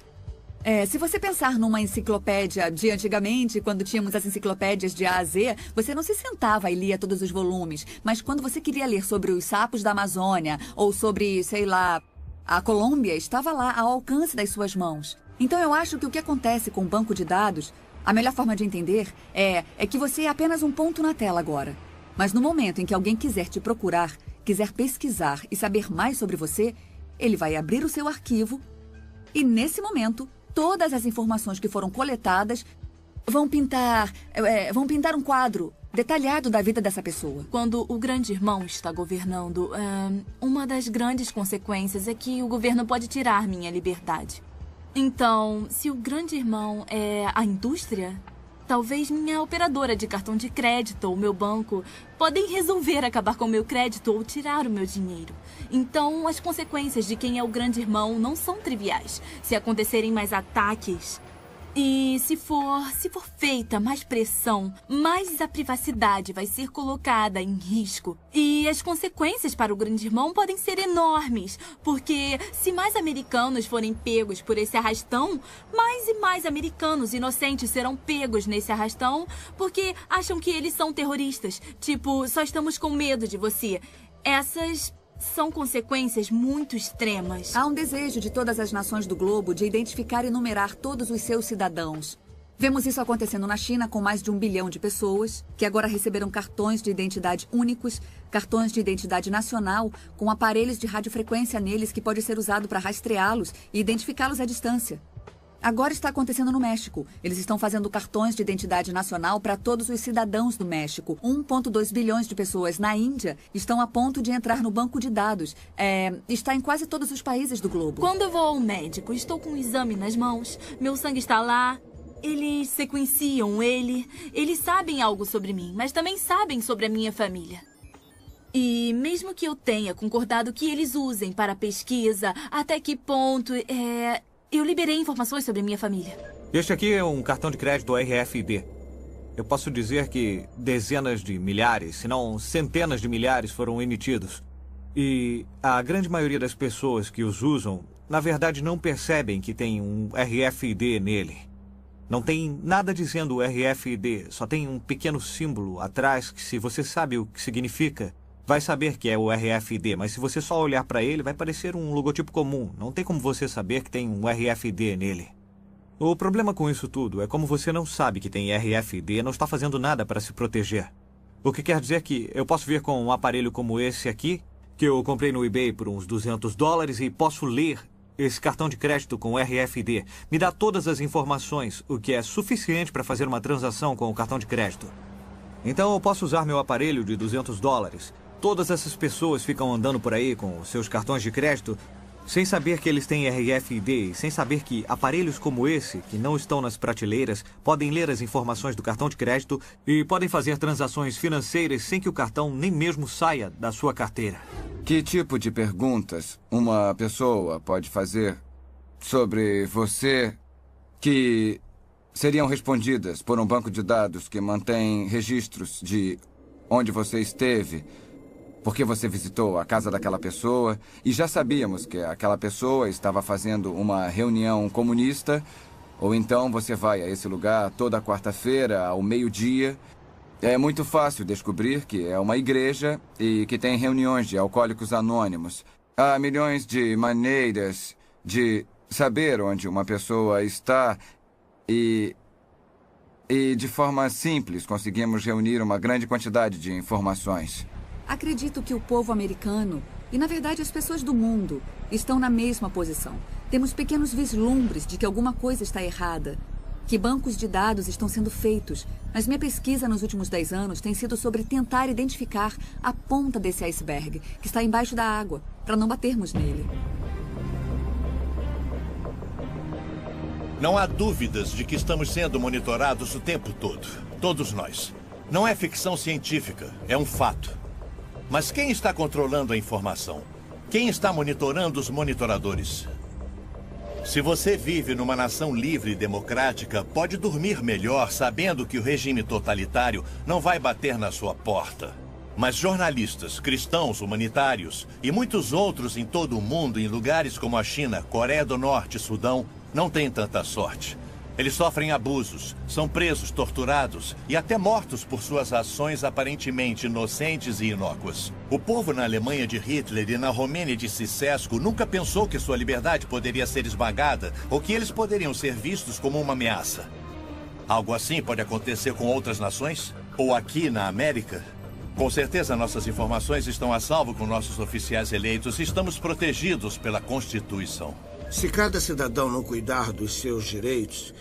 F: Se você pensar numa enciclopédia de antigamente, quando tínhamos as enciclopédias de A a Z, você não se sentava e lia todos os volumes. Mas quando você queria ler sobre os sapos da Amazônia, ou sobre, sei lá, a Colômbia, estava lá ao alcance das suas mãos. Então eu acho que o que acontece com o banco de dados, a melhor forma de entender é que você é apenas um ponto na tela agora. Mas no momento em que alguém quiser te procurar, quiser pesquisar e saber mais sobre você, ele vai abrir o seu arquivo e, nesse momento, todas as informações que foram coletadas vão pintar um quadro detalhado da vida dessa pessoa.
P: Quando o grande irmão está governando, uma das grandes consequências é que o governo pode tirar minha liberdade. Então, se o grande irmão é a indústria, talvez minha operadora de cartão de crédito ou meu banco podem resolver acabar com o meu crédito ou tirar o meu dinheiro. Então, as consequências de quem é o grande irmão não são triviais. Se acontecerem mais ataques e se for feita mais pressão, mais a privacidade vai ser colocada em risco. E as consequências para o grande irmão podem ser enormes, porque se mais americanos forem pegos por esse arrastão, mais e mais americanos inocentes serão pegos nesse arrastão porque acham que eles são terroristas. Tipo, só estamos com medo de você. Essas são consequências muito extremas.
F: Há um desejo de todas as nações do globo de identificar e numerar todos os seus cidadãos. Vemos isso acontecendo na China com mais de 1 bilhão de pessoas, que agora receberam cartões de identidade únicos, cartões de identidade nacional, com aparelhos de radiofrequência neles que pode ser usado para rastreá-los e identificá-los à distância. Agora está acontecendo no México. Eles estão fazendo cartões de identidade nacional para todos os cidadãos do México. 1,2 bilhões de pessoas na Índia estão a ponto de entrar no banco de dados. Está em quase todos os países do globo.
P: Quando eu vou ao médico, estou com um exame nas mãos, meu sangue está lá, eles sequenciam eles sabem algo sobre mim, mas também sabem sobre a minha família. E mesmo que eu tenha concordado que eles usem para pesquisa, até que ponto eu liberei informações sobre a minha família.
I: Este aqui é um cartão de crédito RFID. Eu posso dizer que dezenas de milhares, se não centenas de milhares foram emitidos. E a grande maioria das pessoas que os usam, na verdade, não percebem que tem um RFID nele. Não tem nada dizendo RFID, só tem um pequeno símbolo atrás que, se você sabe o que significa, vai saber que é o RFID, mas se você só olhar para ele, vai parecer um logotipo comum. Não tem como você saber que tem um RFID nele. O problema com isso tudo é como você não sabe que tem RFID, não está fazendo nada para se proteger. O que quer dizer que eu posso vir com um aparelho como esse aqui, que eu comprei no eBay por uns $200 e posso ler esse cartão de crédito com RFID. Me dá todas as informações, o que é suficiente para fazer uma transação com o cartão de crédito. Então eu posso usar meu aparelho de $200. Todas essas pessoas ficam andando por aí com os seus cartões de crédito sem saber que eles têm RFID, sem saber que aparelhos como esse, que não estão nas prateleiras, podem ler as informações do cartão de crédito e podem fazer transações financeiras sem que o cartão nem mesmo saia da sua carteira.
H: Que tipo de perguntas uma pessoa pode fazer sobre você que seriam respondidas por um banco de dados que mantém registros de onde você esteve, porque você visitou a casa daquela pessoa e já sabíamos que aquela pessoa estava fazendo uma reunião comunista, ou então você vai a esse lugar toda quarta-feira ao meio-dia. É muito fácil descobrir que é uma igreja e que tem reuniões de alcoólicos anônimos. Há milhões de maneiras de saber onde uma pessoa está e de forma simples conseguimos reunir uma grande quantidade de informações.
F: Acredito que o povo americano, e na verdade as pessoas do mundo, estão na mesma posição. Temos pequenos vislumbres de que alguma coisa está errada, que bancos de dados estão sendo feitos. Mas minha pesquisa nos últimos 10 anos tem sido sobre tentar identificar a ponta desse iceberg, que está embaixo da água, para não batermos nele.
M: Não há dúvidas de que estamos sendo monitorados o tempo todo. Todos nós. Não é ficção científica, é um fato. Mas quem está controlando a informação? Quem está monitorando os monitoradores? Se você vive numa nação livre e democrática, pode dormir melhor sabendo que o regime totalitário não vai bater na sua porta. Mas jornalistas, cristãos, humanitários e muitos outros em todo o mundo, em lugares como a China, Coreia do Norte e Sudão, não têm tanta sorte. Eles sofrem abusos, são presos, torturados e até mortos por suas ações aparentemente inocentes e inócuas. O povo na Alemanha de Hitler e na Romênia de Ceausescu nunca pensou que sua liberdade poderia ser esmagada ou que eles poderiam ser vistos como uma ameaça. Algo assim pode acontecer com outras nações? Ou aqui na América? Com certeza nossas informações estão a salvo com nossos oficiais eleitos e estamos protegidos pela Constituição.
G: Se cada cidadão não cuidar dos seus direitos,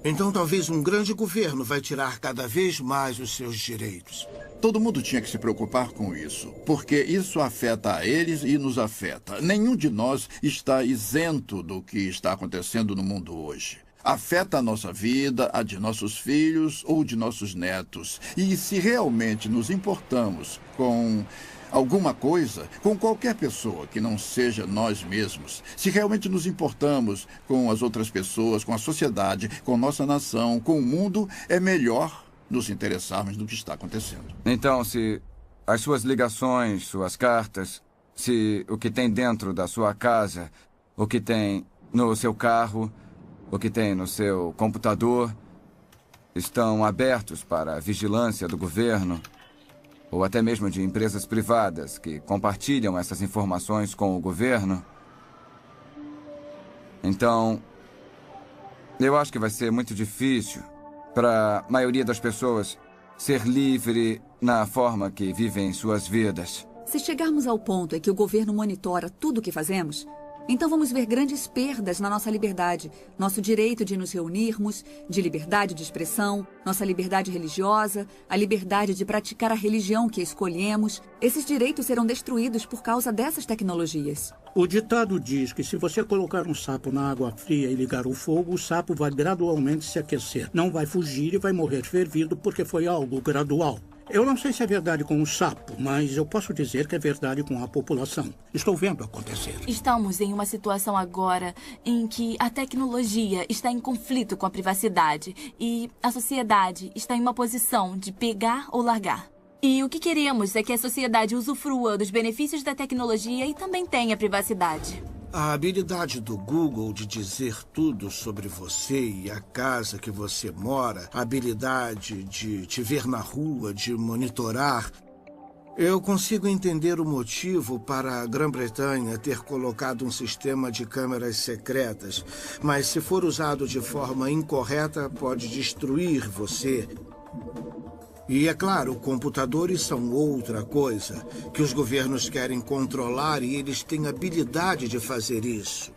G: então talvez um grande governo vai tirar cada vez mais os seus direitos.
E: Todo mundo tinha que se preocupar com isso, porque isso afeta a eles e nos afeta. Nenhum de nós está isento do que está acontecendo no mundo hoje. Afeta a nossa vida, a de nossos filhos ou de nossos netos. E se realmente nos importamos com alguma coisa, com qualquer pessoa que não seja nós mesmos, se realmente nos importamos com as outras pessoas, com a sociedade, com nossa nação, com o mundo, é melhor nos interessarmos no que está acontecendo.
H: Então, se as suas ligações, suas cartas, se o que tem dentro da sua casa, o que tem no seu carro, o que tem no seu computador, estão abertos para a vigilância do governo, ou até mesmo de empresas privadas que compartilham essas informações com o governo, então, eu acho que vai ser muito difícil para a maioria das pessoas ser livre na forma que vivem suas vidas.
F: Se chegarmos ao ponto em que o governo monitora tudo o que fazemos, então vamos ver grandes perdas na nossa liberdade, nosso direito de nos reunirmos, de liberdade de expressão, nossa liberdade religiosa, a liberdade de praticar a religião que escolhemos. Esses direitos serão destruídos por causa dessas tecnologias.
N: O ditado diz que se você colocar um sapo na água fria e ligar o fogo, o sapo vai gradualmente se aquecer. Não vai fugir e vai morrer fervido porque foi algo gradual. Eu não sei se é verdade com o sapo, mas eu posso dizer que é verdade com a população. Estou vendo acontecer.
P: Estamos em uma situação agora em que a tecnologia está em conflito com a privacidade e a sociedade está em uma posição de pegar ou largar. E o que queremos é que a sociedade usufrua dos benefícios da tecnologia e também tenha privacidade.
G: A habilidade do Google de dizer tudo sobre você e a casa que você mora, a habilidade de te ver na rua, de monitorar. Eu consigo entender o motivo para a Grã-Bretanha ter colocado um sistema de câmeras secretas, mas se for usado de forma incorreta, pode destruir você. E, é claro, computadores são outra coisa, que os governos querem controlar e eles têm habilidade de fazer isso.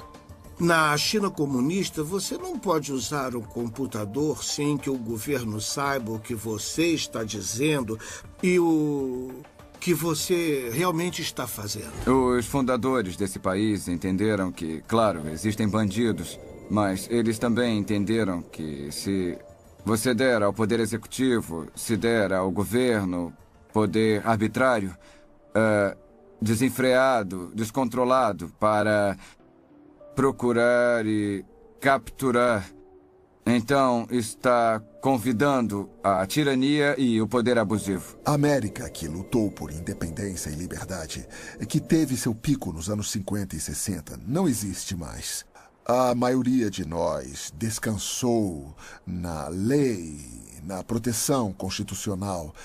G: Na China comunista, você não pode usar um computador sem que o governo saiba o que você está dizendo e o que você realmente está fazendo.
H: Os fundadores desse país entenderam que, claro, existem bandidos, mas eles também entenderam que se você der ao poder executivo, se der ao governo poder arbitrário, desenfreado, descontrolado para procurar e capturar, então está convidando a tirania e o poder abusivo.
D: A América, que lutou por independência e liberdade, que teve seu pico nos anos 50 e 60, não existe mais. A maioria de nós descansou na lei, na proteção constitucional,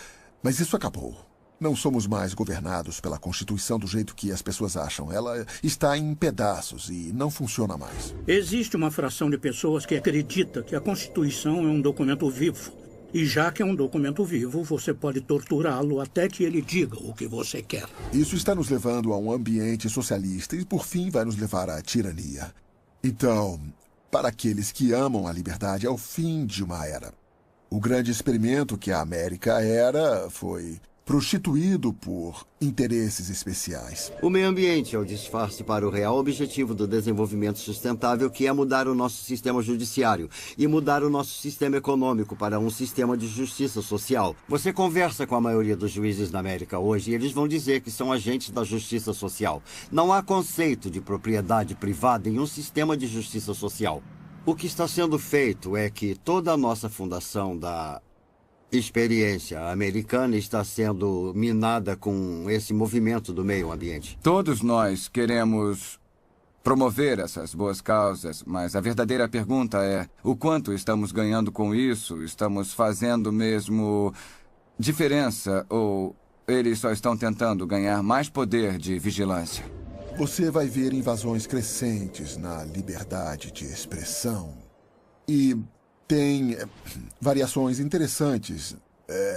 D: mas isso acabou. Não somos mais governados pela Constituição do jeito que as pessoas acham. Ela está em pedaços e não funciona mais.
N: Existe uma fração de pessoas que acredita que a Constituição é um documento vivo. E já que é um documento vivo, você pode torturá-lo até que ele diga o que você quer.
D: Isso está nos levando a um ambiente socialista e, por fim, vai nos levar à tirania. Então, para aqueles que amam a liberdade, é o fim de uma era. O grande experimento que a América era foi prostituído por interesses especiais.
R: O meio ambiente é o disfarce para o real objetivo do desenvolvimento sustentável, que é mudar o nosso sistema judiciário e mudar o nosso sistema econômico para um sistema de justiça social. Você conversa com a maioria dos juízes na América hoje e eles vão dizer que são agentes da justiça social. Não há conceito de propriedade privada em um sistema de justiça social. O que está sendo feito é que toda a nossa fundação da experiência americana está sendo minada com esse movimento do meio ambiente.
H: Todos nós queremos promover essas boas causas, mas a verdadeira pergunta é: o quanto estamos ganhando com isso? Estamos fazendo mesmo diferença ou eles só estão tentando ganhar mais poder de vigilância?
D: Você vai ver invasões crescentes na liberdade de expressão. E tem variações interessantes.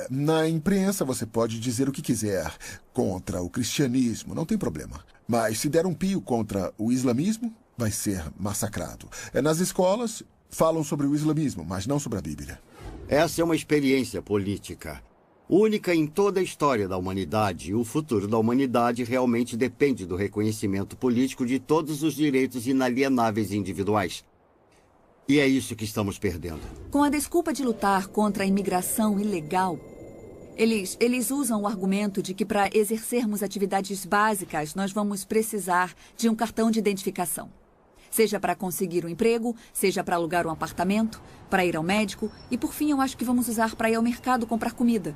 D: Na imprensa você pode dizer o que quiser contra o cristianismo, não tem problema. Mas se der um pio contra o islamismo, vai ser massacrado. Nas escolas, falam sobre o islamismo, mas não sobre a Bíblia.
R: Essa é uma experiência política única em toda a história da humanidade. E o futuro da humanidade realmente depende do reconhecimento político de todos os direitos inalienáveis e individuais. E é isso que estamos perdendo.
F: Com a desculpa de lutar contra a imigração ilegal, eles usam o argumento de que para exercermos atividades básicas, nós vamos precisar de um cartão de identificação. Seja para conseguir um emprego, seja para alugar um apartamento, para ir ao médico e, por fim, eu acho que vamos usar para ir ao mercado comprar comida.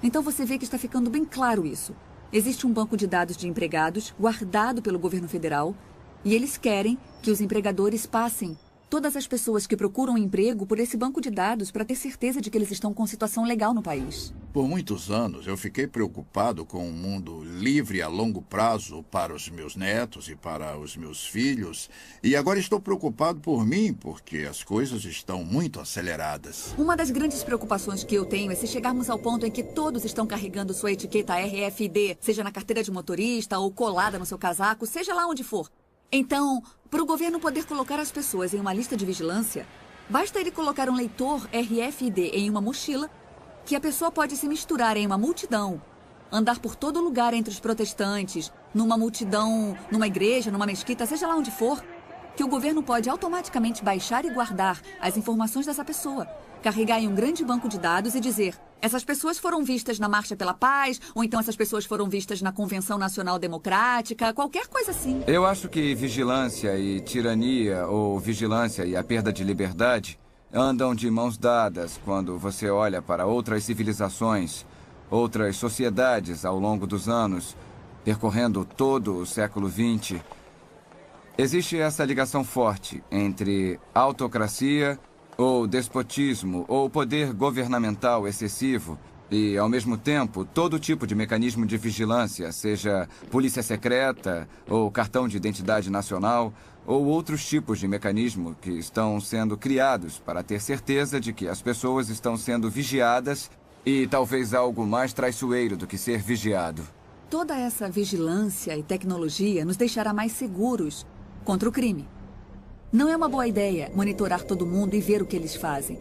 F: Então você vê que está ficando bem claro isso. Existe um banco de dados de empregados guardado pelo governo federal e eles querem que os empregadores passem todas as pessoas que procuram emprego por esse banco de dados para ter certeza de que eles estão com situação legal no país.
E: Por muitos anos, eu fiquei preocupado com um mundo livre a longo prazo para os meus netos e para os meus filhos. E agora estou preocupado por mim, porque as coisas estão muito aceleradas.
F: Uma das grandes preocupações que eu tenho é se chegarmos ao ponto em que todos estão carregando sua etiqueta RFID, seja na carteira de motorista ou colada no seu casaco, seja lá onde for. Então, para o governo poder colocar as pessoas em uma lista de vigilância, basta ele colocar um leitor RFID em uma mochila, que a pessoa pode se misturar em uma multidão, andar por todo lugar entre os protestantes, numa multidão, numa igreja, numa mesquita, seja lá onde for, que o governo pode automaticamente baixar e guardar as informações dessa pessoa, carregar em um grande banco de dados e dizer: essas pessoas foram vistas na Marcha pela Paz, ou então essas pessoas foram vistas na Convenção Nacional Democrática, qualquer coisa assim.
H: Eu acho que vigilância e tirania, ou vigilância e a perda de liberdade, andam de mãos dadas quando você olha para outras civilizações, outras sociedades ao longo dos anos, percorrendo todo o século XX. Existe essa ligação forte entre autocracia ou despotismo, ou poder governamental excessivo, e, ao mesmo tempo, todo tipo de mecanismo de vigilância, seja polícia secreta, ou cartão de identidade nacional, ou outros tipos de mecanismo que estão sendo criados para ter certeza de que as pessoas estão sendo vigiadas e talvez algo mais traiçoeiro do que ser vigiado.
F: Toda essa vigilância e tecnologia nos deixará mais seguros contra o crime. Não é uma boa ideia monitorar todo mundo e ver o que eles fazem.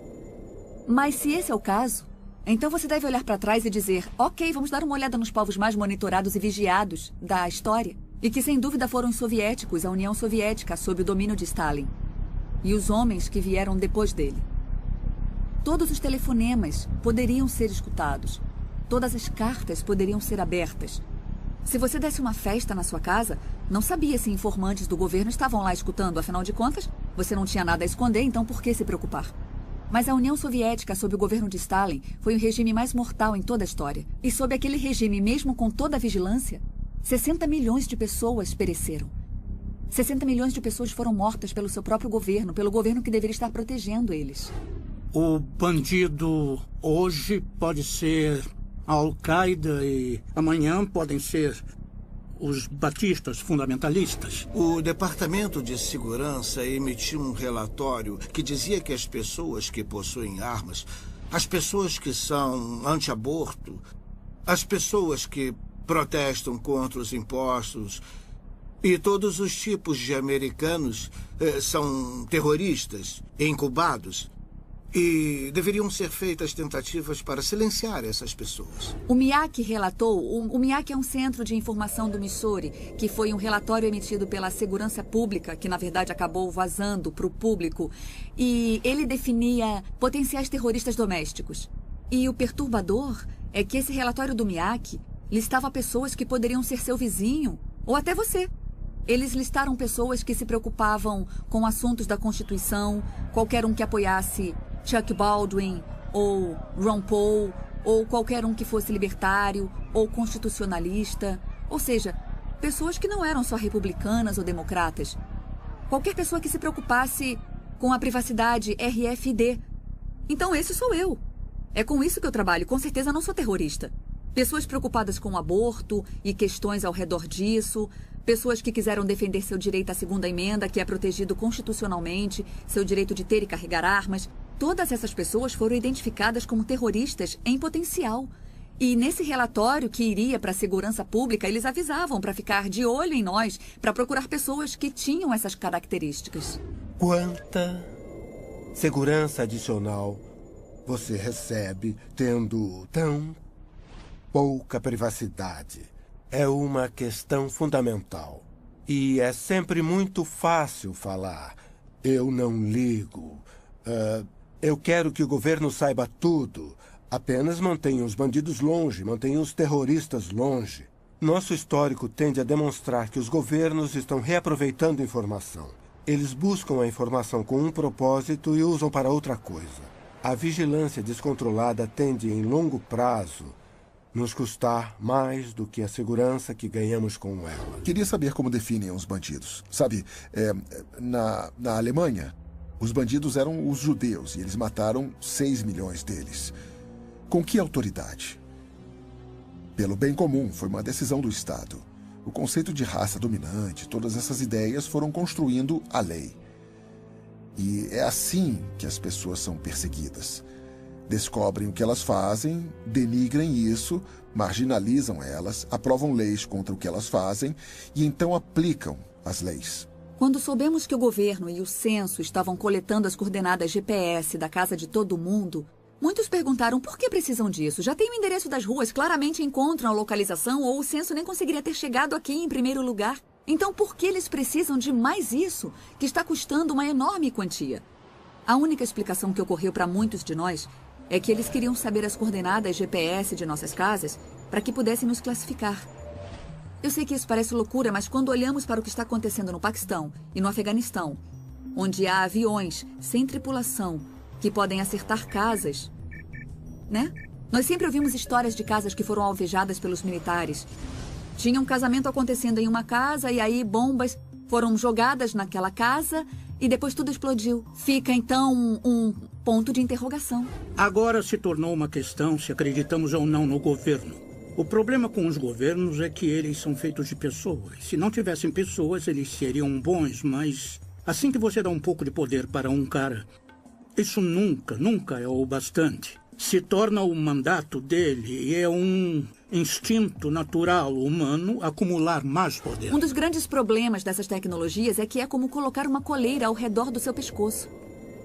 F: Mas se esse é o caso, então você deve olhar para trás e dizer: ok, vamos dar uma olhada nos povos mais monitorados e vigiados da história. E que sem dúvida foram os soviéticos, a União Soviética, sob o domínio de Stalin. E os homens que vieram depois dele. Todos os telefonemas poderiam ser escutados. Todas as cartas poderiam ser abertas. Se você desse uma festa na sua casa, não sabia se informantes do governo estavam lá escutando. Afinal de contas, você não tinha nada a esconder, então por que se preocupar? Mas a União Soviética, sob o governo de Stalin, foi o regime mais mortal em toda a história. E sob aquele regime, mesmo com toda a vigilância, 60 milhões de pessoas pereceram. 60 milhões de pessoas foram mortas pelo seu próprio governo, pelo governo que deveria estar protegendo eles.
N: O bandido hoje pode ser a Al-Qaeda e amanhã podem ser os batistas fundamentalistas.
G: O Departamento de Segurança emitiu um relatório que dizia que as pessoas que possuem armas, as pessoas que são anti-aborto, as pessoas que protestam contra os impostos e todos os tipos de americanos são terroristas, incubados. E deveriam ser feitas tentativas para silenciar essas pessoas.
F: O MIAC relatou, o MIAC é um centro de informação do Missouri, que foi um relatório emitido pela Segurança Pública, que na verdade acabou vazando para o público, e ele definia potenciais terroristas domésticos. E o perturbador é que esse relatório do MIAC listava pessoas que poderiam ser seu vizinho, ou até você. Eles listaram pessoas que se preocupavam com assuntos da Constituição, qualquer um que apoiasse Chuck Baldwin, ou Ron Paul, ou qualquer um que fosse libertário, ou constitucionalista. Ou seja, pessoas que não eram só republicanas ou democratas. Qualquer pessoa que se preocupasse com a privacidade RFID. Então esse sou eu. É com isso que eu trabalho. Com certeza não sou terrorista. Pessoas preocupadas com o aborto e questões ao redor disso. Pessoas que quiseram defender seu direito à segunda emenda, que é protegido constitucionalmente, seu direito de ter e carregar armas. Todas essas pessoas foram identificadas como terroristas em potencial. E nesse relatório que iria para a segurança pública, eles avisavam para ficar de olho em nós, para procurar pessoas que tinham essas características.
O: Quanta segurança adicional você recebe tendo tão pouca privacidade? É uma questão fundamental. E é sempre muito fácil falar. Eu não ligo. Eu quero que o governo saiba tudo. Apenas mantenha os bandidos longe, mantenha os terroristas longe. Nosso histórico tende a demonstrar que os governos estão reaproveitando informação. Eles buscam a informação com um propósito e usam para outra coisa. A vigilância descontrolada tende, em longo prazo, nos custar mais do que a segurança que ganhamos com ela.
D: Queria saber como definem os bandidos. Sabe, na Alemanha, os bandidos eram os judeus e eles mataram 6 milhões deles. Com que autoridade? Pelo bem comum, foi uma decisão do Estado. O conceito de raça dominante, todas essas ideias foram construindo a lei. E é assim que as pessoas são perseguidas. Descobrem o que elas fazem, denigrem isso, marginalizam elas, aprovam leis contra o que elas fazem e então aplicam as leis.
F: Quando soubemos que o governo e o censo estavam coletando as coordenadas GPS da casa de todo mundo, muitos perguntaram por que precisam disso. Já tem o endereço das ruas, claramente encontram a localização ou o censo nem conseguiria ter chegado aqui em primeiro lugar. Então por que eles precisam de mais isso, que está custando uma enorme quantia? A única explicação que ocorreu para muitos de nós é que eles queriam saber as coordenadas GPS de nossas casas para que pudessem nos classificar. Eu sei que isso parece loucura, mas quando olhamos para o que está acontecendo no Paquistão e no Afeganistão, onde há aviões sem tripulação que podem acertar casas, né? Nós sempre ouvimos histórias de casas que foram alvejadas pelos militares. Tinha um casamento acontecendo em uma casa e aí bombas foram jogadas naquela casa e depois tudo explodiu. Fica então um ponto de interrogação.
N: Agora se tornou uma questão se acreditamos ou não no governo. O problema com os governos é que eles são feitos de pessoas. Se não tivessem pessoas, eles seriam bons, mas assim que você dá um pouco de poder para um cara, isso nunca é o bastante. Se torna o mandato dele e é um instinto natural humano acumular mais poder.
F: Um dos grandes problemas dessas tecnologias é que é como colocar uma coleira ao redor do seu pescoço.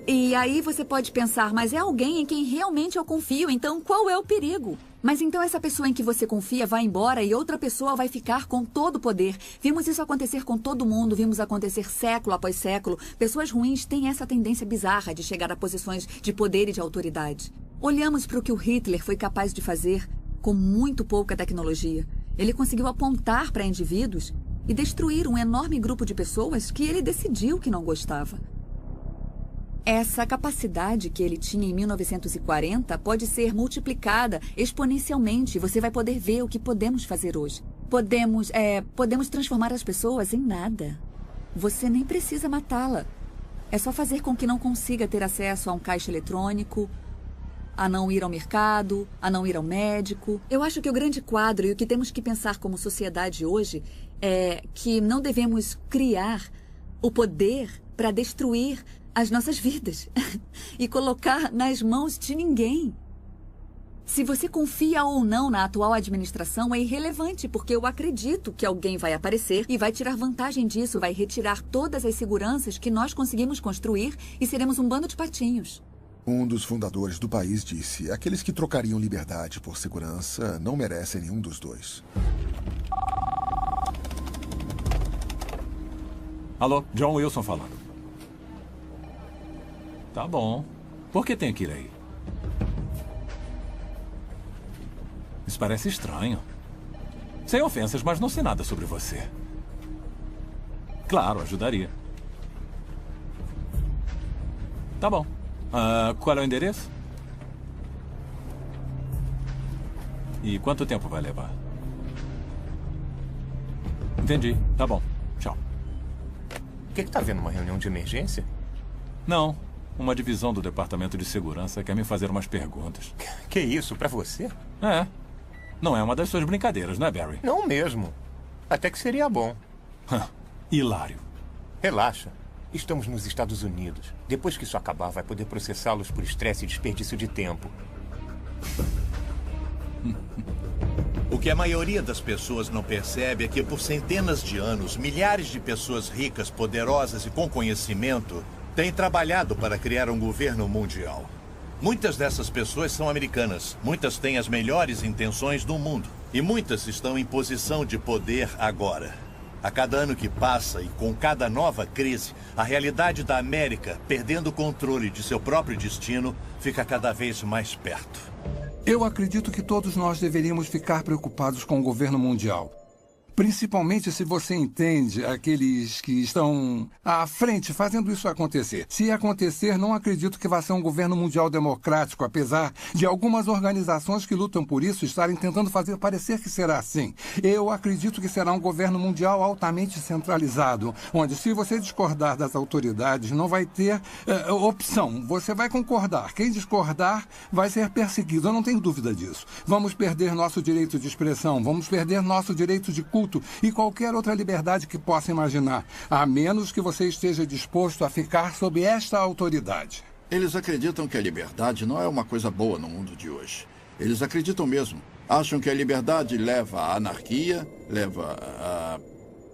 F: E aí você pode pensar, mas é alguém em quem realmente eu confio, então qual é o perigo? Mas então essa pessoa em que você confia vai embora e outra pessoa vai ficar com todo o poder. Vimos isso acontecer com todo mundo, vimos acontecer século após século. Pessoas ruins têm essa tendência bizarra de chegar a posições de poder e de autoridade. Olhamos para o que o Hitler foi capaz de fazer com muito pouca tecnologia. Ele conseguiu apontar para indivíduos e destruir um enorme grupo de pessoas que ele decidiu que não gostava. Essa capacidade que ele tinha em 1940 pode ser multiplicada exponencialmente. Você vai poder ver o que podemos fazer hoje. Podemos transformar as pessoas em nada. Você nem precisa matá-la. É só fazer com que não consiga ter acesso a um caixa eletrônico, a não ir ao mercado, a não ir ao médico. Eu acho que o grande quadro e o que temos que pensar como sociedade hoje é que não devemos criar o poder para destruir as nossas vidas e colocar nas mãos de ninguém. Se você confia ou não na atual administração é irrelevante, porque eu acredito que alguém vai aparecer e vai tirar vantagem disso, vai retirar todas as seguranças que nós conseguimos construir e seremos um bando de patinhos.
D: Um dos fundadores do país disse: aqueles que trocariam liberdade por segurança não merecem nenhum dos dois.
K: Alô, John Wilson falando. Tá bom. Por que tem que ir aí? Isso parece estranho. Sem ofensas, mas não sei nada sobre você. Claro, ajudaria. Tá bom. Qual é o endereço? E quanto tempo vai levar? Entendi. Tá bom. Tchau.
Q: O que tá vendo? Uma reunião de emergência?
K: Não. Uma divisão do Departamento de Segurança quer me fazer umas perguntas.
Q: Que isso? Pra você?
K: É. Não é uma das suas brincadeiras, não é, Barry?
Q: Não mesmo. Até que seria bom.
K: Hilário.
Q: Relaxa. Estamos nos Estados Unidos. Depois que isso acabar, vai poder processá-los por estresse e desperdício de tempo.
M: O que a maioria das pessoas não percebe é que por centenas de anos, milhares de pessoas ricas, poderosas e com conhecimento têm trabalhado para criar um governo mundial. Muitas dessas pessoas são americanas, muitas têm as melhores intenções do mundo e muitas estão em posição de poder agora. A cada ano que passa e com cada nova crise, a realidade da América, perdendo o controle de seu próprio destino, fica cada vez mais perto.
S: Eu acredito que todos nós deveríamos ficar preocupados com o governo mundial. Principalmente se você entende aqueles que estão à frente fazendo isso acontecer. Se acontecer, não acredito que vá ser um governo mundial democrático, apesar de algumas organizações que lutam por isso estarem tentando fazer parecer que será assim. Eu acredito que será um governo mundial altamente centralizado, onde se você discordar das autoridades, não vai ter opção. Você vai concordar. Quem discordar vai ser perseguido. Eu não tenho dúvida disso. Vamos perder nosso direito de expressão, vamos perder nosso direito de culto e qualquer outra liberdade que possa imaginar, a menos que você esteja disposto a ficar sob esta autoridade.
E: Eles acreditam que a liberdade não é uma coisa boa no mundo de hoje. Eles acreditam mesmo. Acham que a liberdade leva à anarquia, leva à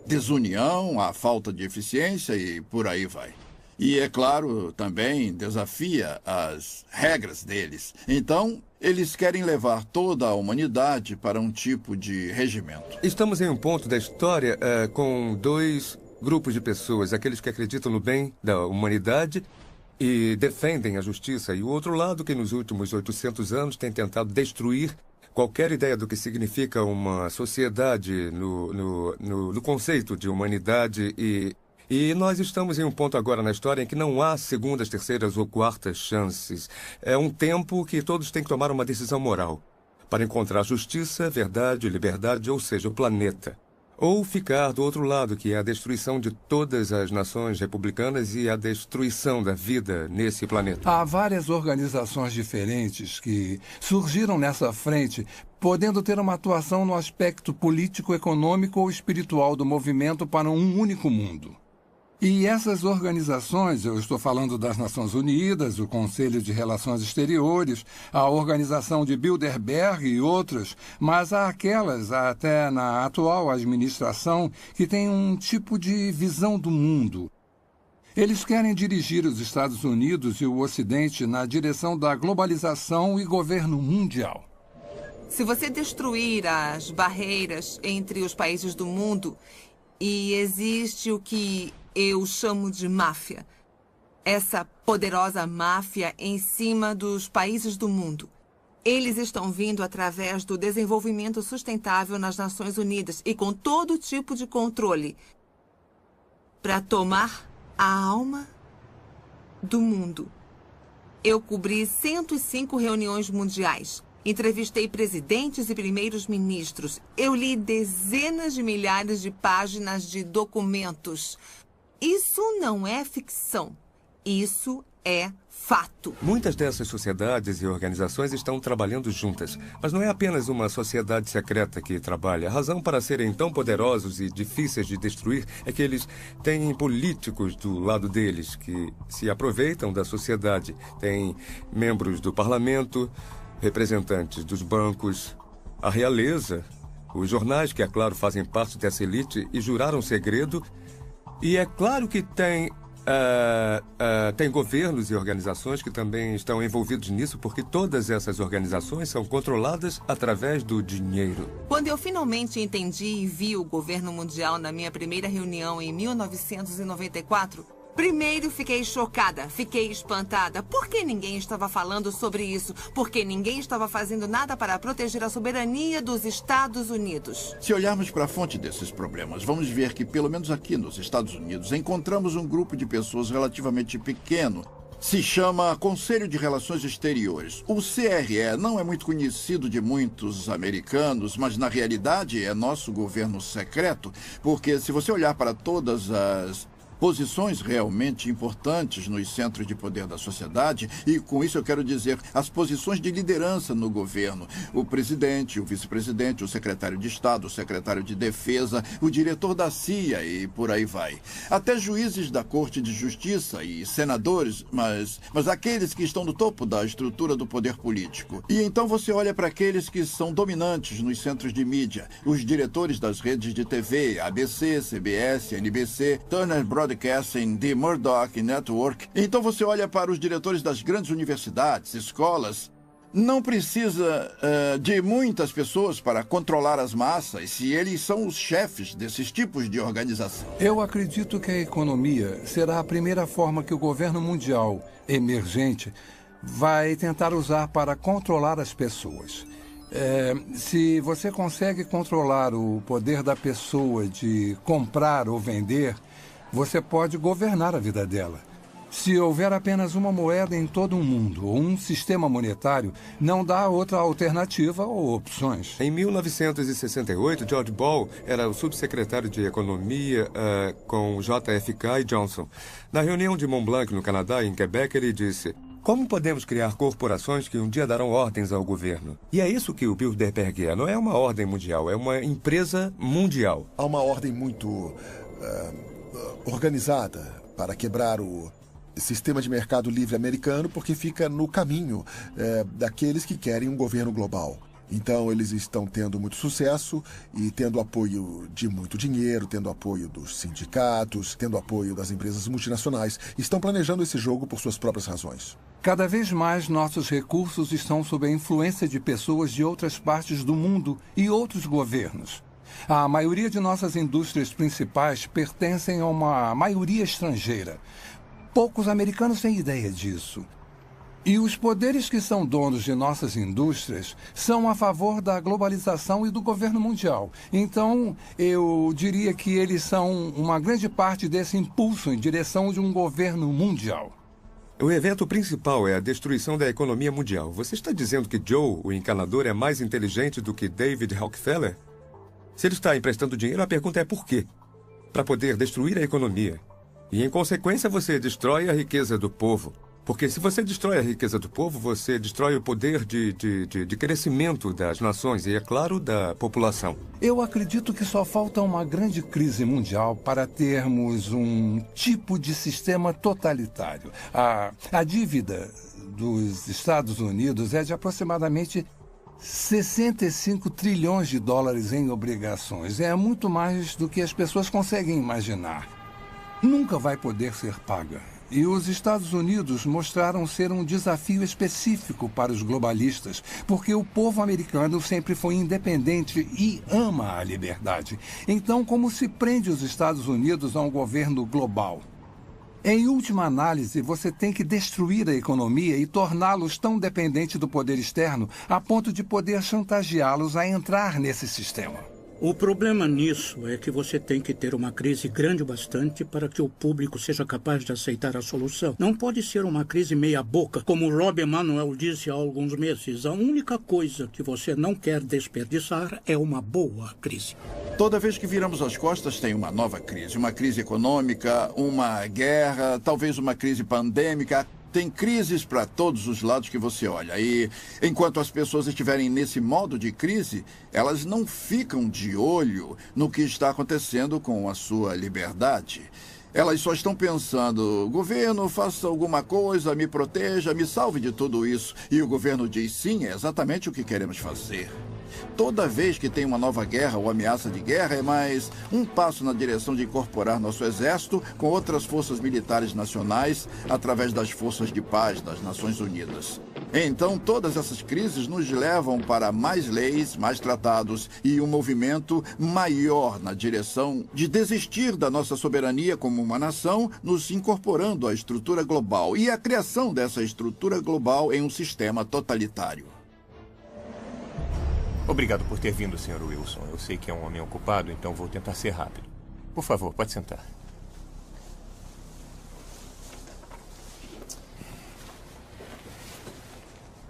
E: desunião, à falta de eficiência e por aí vai. E, é claro, também desafia as regras deles. Então, eles querem levar toda a humanidade para um tipo de regimento.
L: Estamos em um ponto da história com dois grupos de pessoas. Aqueles que acreditam no bem da humanidade e defendem a justiça. E o outro lado que nos últimos 800 anos tem tentado destruir qualquer ideia do que significa uma sociedade no conceito de humanidade e nós estamos em um ponto agora na história em que não há segundas, terceiras ou quartas chances. É um tempo que todos têm que tomar uma decisão moral para encontrar justiça, verdade, liberdade, ou seja, o planeta. Ou ficar do outro lado, que é a destruição de todas as nações republicanas e a destruição da vida nesse planeta.
S: Há várias organizações diferentes que surgiram nessa frente, podendo ter uma atuação no aspecto político, econômico ou espiritual do movimento para um único mundo. E essas organizações, eu estou falando das Nações Unidas, o Conselho de Relações Exteriores, a Organização de Bilderberg e outras, mas há aquelas, até na atual administração, que têm um tipo de visão do mundo. Eles querem dirigir os Estados Unidos e o Ocidente na direção da globalização e governo mundial.
J: Se você destruir as barreiras entre os países do mundo, e existe o que eu chamo de máfia. Essa poderosa máfia em cima dos países do mundo. Eles estão vindo através do desenvolvimento sustentável nas Nações Unidas e com todo tipo de controle para tomar a alma do mundo. Eu cobri 105 reuniões mundiais. Entrevistei presidentes e primeiros ministros. Eu li dezenas de milhares de páginas de documentos. Isso não é ficção. Isso é fato.
L: Muitas dessas sociedades e organizações estão trabalhando juntas. Mas não é apenas uma sociedade secreta que trabalha. A razão para serem tão poderosos e difíceis de destruir é que eles têm políticos do lado deles que se aproveitam da sociedade. Tem membros do parlamento, representantes dos bancos, a realeza, os jornais que, é claro, fazem parte dessa elite e juraram segredo. E é claro que tem governos e organizações que também estão envolvidos nisso, porque todas essas organizações são controladas através do dinheiro.
J: Quando eu finalmente entendi e vi o governo mundial na minha primeira reunião em 1994, primeiro fiquei chocada, fiquei espantada. Por que ninguém estava falando sobre isso? Porque ninguém estava fazendo nada para proteger a soberania dos Estados Unidos.
E: Se olharmos para a fonte desses problemas, vamos ver que, pelo menos aqui nos Estados Unidos, encontramos um grupo de pessoas relativamente pequeno Se chama Conselho de Relações Exteriores. O CRE não é muito conhecido de muitos americanos, mas na realidade é nosso governo secreto, porque se você olhar para todas as posições realmente importantes nos centros de poder da sociedade, e com isso eu quero dizer as posições de liderança no governo, o presidente, o vice-presidente, o secretário de Estado, o secretário de Defesa, o diretor da CIA e por aí vai. Até juízes da Corte de Justiça e senadores, mas aqueles que estão no topo da estrutura do poder político. E então você olha para aqueles que são dominantes nos centros de mídia, os diretores das redes de TV, ABC, CBS, NBC, Turner Broadcasting, The Murdoch Network. Então você olha para os diretores das grandes universidades, escolas. Não precisa de muitas pessoas para controlar as massas, se eles são os chefes desses tipos de organização.
S: Eu acredito que a economia será a primeira forma que o governo mundial emergente vai tentar usar para controlar as pessoas. Se você consegue controlar o poder da pessoa de comprar ou vender, você pode governar a vida dela. Se houver apenas uma moeda em todo o mundo ou um sistema monetário, não dá outra alternativa ou opções.
L: Em 1968, George Ball era o subsecretário de Economia com JFK e Johnson. Na reunião de Mont Blanc, no Canadá, em Quebec, ele disse: como podemos criar corporações que um dia darão ordens ao governo? E é isso que o Bilderberg é. Não é uma ordem mundial, é uma empresa mundial.
D: Há uma ordem muito organizada para quebrar o sistema de mercado livre americano, porque fica no caminho daqueles que querem um governo global. Então, eles estão tendo muito sucesso e tendo apoio de muito dinheiro, tendo apoio dos sindicatos, tendo apoio das empresas multinacionais. Estão planejando esse jogo por suas próprias razões.
S: Cada vez mais nossos recursos estão sob a influência de pessoas de outras partes do mundo e outros governos. A maioria de nossas indústrias principais pertencem a uma maioria estrangeira. Poucos americanos têm ideia disso. E os poderes que são donos de nossas indústrias são a favor da globalização e do governo mundial. Então, eu diria que eles são uma grande parte desse impulso em direção de um governo mundial.
L: O evento principal é a destruição da economia mundial. Você está dizendo que Joe, o encanador, é mais inteligente do que David Rockefeller? Se ele está emprestando dinheiro, a pergunta é por quê? Para poder destruir a economia. E, em consequência, você destrói a riqueza do povo. Porque se você destrói a riqueza do povo, você destrói o poder de crescimento das nações e, é claro, da população.
S: Eu acredito que só falta uma grande crise mundial para termos um tipo de sistema totalitário. A dívida dos Estados Unidos é de aproximadamente 65 trilhões de dólares em obrigações. É muito mais do que as pessoas conseguem imaginar. Nunca vai poder ser paga. E os Estados Unidos mostraram ser um desafio específico para os globalistas, porque o povo americano sempre foi independente e ama a liberdade. Então, como se prende os Estados Unidos a um governo global? Em última análise, você tem que destruir a economia e torná-los tão dependentes do poder externo a ponto de poder chantageá-los a entrar nesse sistema.
N: O problema nisso é que você tem que ter uma crise grande bastante para que o público seja capaz de aceitar a solução. Não pode ser uma crise meia-boca, como o Rob Emanuel disse há alguns meses. A única coisa que você não quer desperdiçar é uma boa crise.
E: Toda vez que viramos as costas, tem uma nova crise. Uma crise econômica, uma guerra, talvez uma crise pandêmica. Tem crises para todos os lados que você olha. E enquanto as pessoas estiverem nesse modo de crise, elas não ficam de olho no que está acontecendo com a sua liberdade. Elas só estão pensando: governo, faça alguma coisa, me proteja, me salve de tudo isso. E o governo diz: sim, é exatamente o que queremos fazer. Toda vez que tem uma nova guerra ou ameaça de guerra, é mais um passo na direção de incorporar nosso exército com outras forças militares nacionais através das forças de paz das Nações Unidas. Então, todas essas crises nos levam para mais leis, mais tratados e um movimento maior na direção de desistir da nossa soberania como uma nação, nos incorporando à estrutura global e a criação dessa estrutura global em um sistema totalitário.
Q: Obrigado por ter vindo, Sr. Wilson. Eu sei que é um homem ocupado, então vou tentar ser rápido. Por favor, pode sentar.